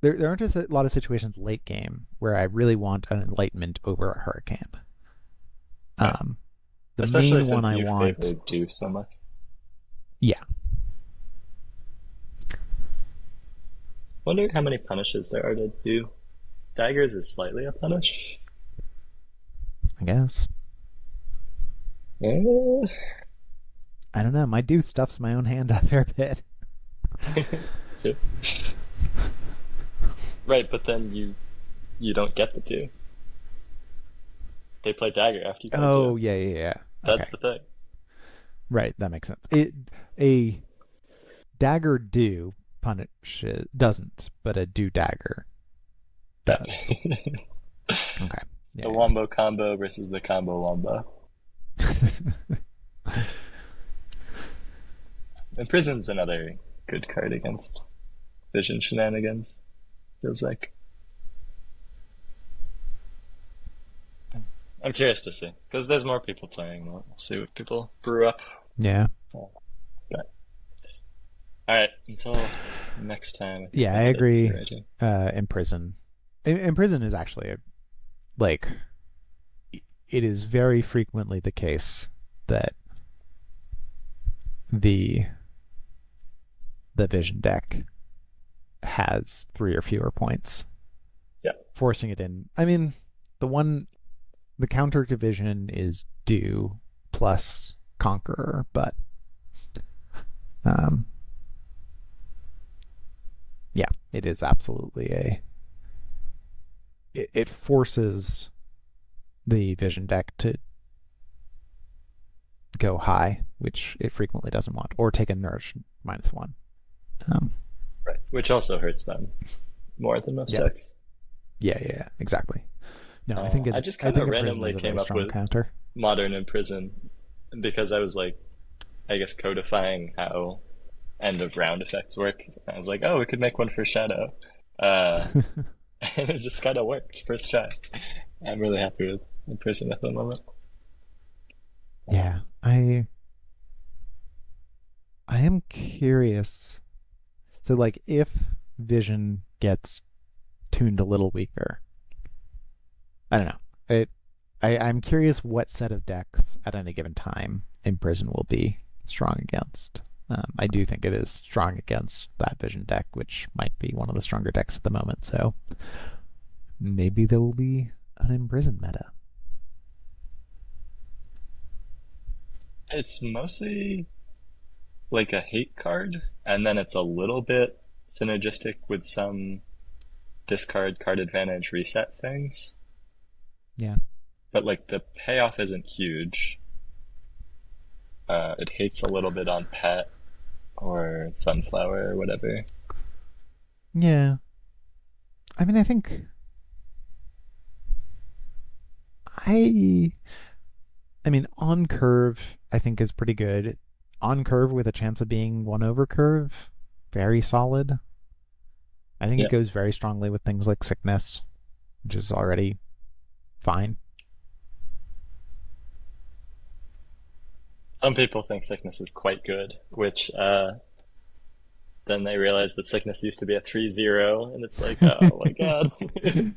S2: There aren't a lot of situations late game where I really want an enlightenment over a hurricane.
S1: Right.
S2: Um, the
S1: Especially
S2: main one
S1: since
S2: I
S1: you favor
S2: want,
S1: do so much.
S2: yeah,
S1: Wonder how many punishes there are to do. Daggers is slightly a punish.
S2: I guess.
S1: Eh,
S2: I don't know. My dude stuffs my own hand a fair bit.
S1: it's good. Right, but then you don't get the two. They play dagger after you play two.
S2: Oh yeah.
S1: That's
S2: Okay,
S1: the thing.
S2: right. That makes sense. A dagger do punishes doesn't, but a do dagger
S1: Yeah.
S2: does. Okay.
S1: The
S2: Yeah.
S1: wombo combo versus the combo wombo.
S2: Yeah.
S1: Imprison's another good card against vision shenanigans. Feels like. I'm curious to see because there's more people playing. We'll see what people brew up.
S2: Yeah.
S1: But all right, until next time. I think
S2: Yeah, I
S1: that's it for
S2: agree.
S1: right here.
S2: Imprison. Imprison is actually like it is very frequently the case that the the vision deck has three or fewer points,
S1: Yeah,
S2: forcing it in. I mean, the one the counter to vision is do plus conqueror, but um, yeah, it is absolutely a it forces the vision deck to go high, which it frequently doesn't want, or take a nourish -1. Um,
S1: right. Which also hurts them more than most
S2: yeah,
S1: decks.
S2: exactly. No, I think
S1: I just
S2: I
S1: kind
S2: think
S1: of
S2: imprison
S1: randomly
S2: is a
S1: came
S2: very
S1: up
S2: strong
S1: with
S2: counter.
S1: modern imprison because I was like, I guess codifying how end of round effects work. I was like, oh, we could make one for Shadow. Uh, and it just kind of worked first try. I'm really happy with imprison at the moment.
S2: Yeah, I am curious. So like if vision gets tuned a little weaker, I don't know. I'm curious what set of decks at any given time Imprison will be strong against. I do think it is strong against that Vision deck, which might be one of the stronger decks at the moment. So maybe there will be an Imprison meta.
S1: It's mostly like a hate card, and then it's a little bit synergistic with some discard card advantage reset things.
S2: Yeah.
S1: But like the payoff isn't huge. It hates a little bit on pet or sunflower or whatever.
S2: Yeah. I mean, I think I. I mean, on curve, I think is pretty good. On curve with a chance of being one over curve, very solid. I think it
S1: Yeah.
S2: goes very strongly with things like sickness, which is already fine.
S1: Some people think sickness is quite good, which then they realize that sickness used to be a 3-0, and it's like, oh my god. It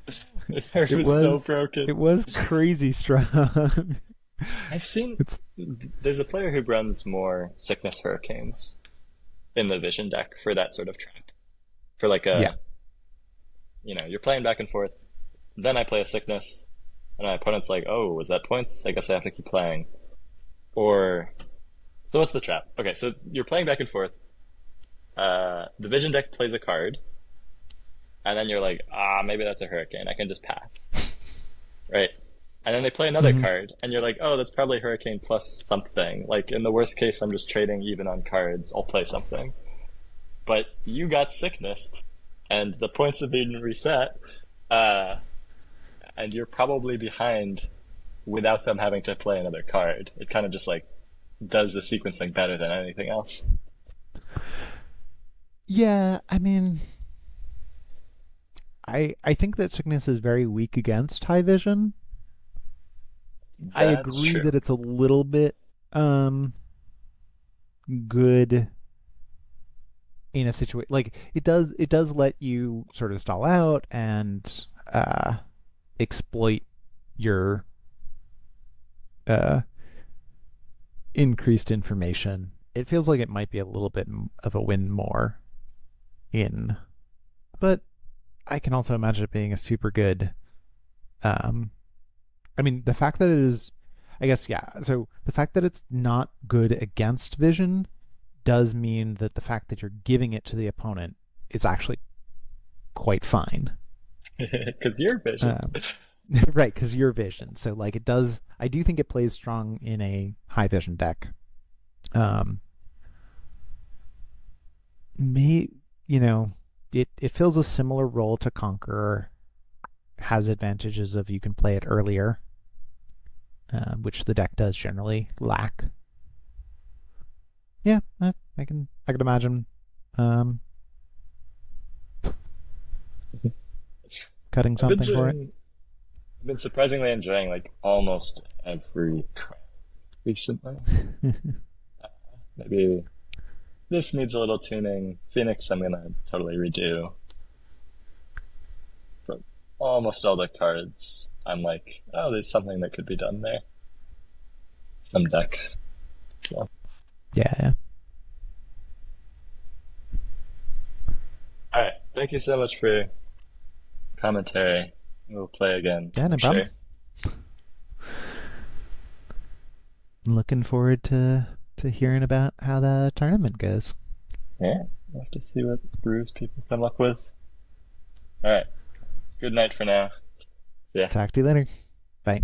S2: it
S1: was so
S2: was
S1: broken.
S2: it was crazy strong.
S1: I've seen
S2: it's
S1: there's a player who runs more sickness hurricanes in the vision deck for that sort of trap. For like
S2: yeah.
S1: you're playing back and forth. Then I play a sickness, and my opponent's like, oh, was that points? I guess I have to keep playing. Or, so what's the trap? Okay, so you're playing back and forth. The vision deck plays a card, and then you're like, maybe that's a hurricane. I can just pass. Right? And then they play another
S2: Mm-hmm.
S1: card, and you're like, oh, that's probably hurricane plus something. Like, in the worst case, I'm just trading even on cards. I'll play something. But you got sickness, and the points have been reset, uh, and you're probably behind without them having to play another card. It kind of just like does the sequencing better than anything else.
S2: Yeah, I mean, I think that Sickness is very weak against High Vision. I
S1: That's
S2: agree
S1: true.
S2: that it's a little bit um good in a situation like it does let you sort of stall out and exploit your uh increased information. It feels like it might be a little bit of a win more in, but I can also imagine it being a super good. Um, I mean, the fact that it is, I guess, yeah. So the fact that it's not good against vision does mean that the fact that you're giving it to the opponent is actually quite fine.
S1: Because your vision.
S2: Um, right, because your vision. So like it does. I do think it plays strong in a high vision deck. Um, may you know, it fills a similar role to Conqueror. Has advantages of you can play it earlier, which the deck does generally lack. Yeah, I can imagine um, cutting
S1: I've
S2: something for it.
S1: I've been surprisingly enjoying like almost every card recently. Maybe this needs a little tuning. Phoenix, I'm gonna totally redo. But almost all the cards, I'm like, oh, there's something that could be done there. Some deck. So,
S2: Yeah,
S1: all right. Thank you so much for commentary. We'll play again,
S2: yeah, no
S1: I'm
S2: problem.
S1: sure.
S2: I'm looking forward to hearing about how the tournament goes.
S1: Yeah, we'll have to see what brews people come up with. All right. Good night for now. Yeah.
S2: Talk to you later. Bye.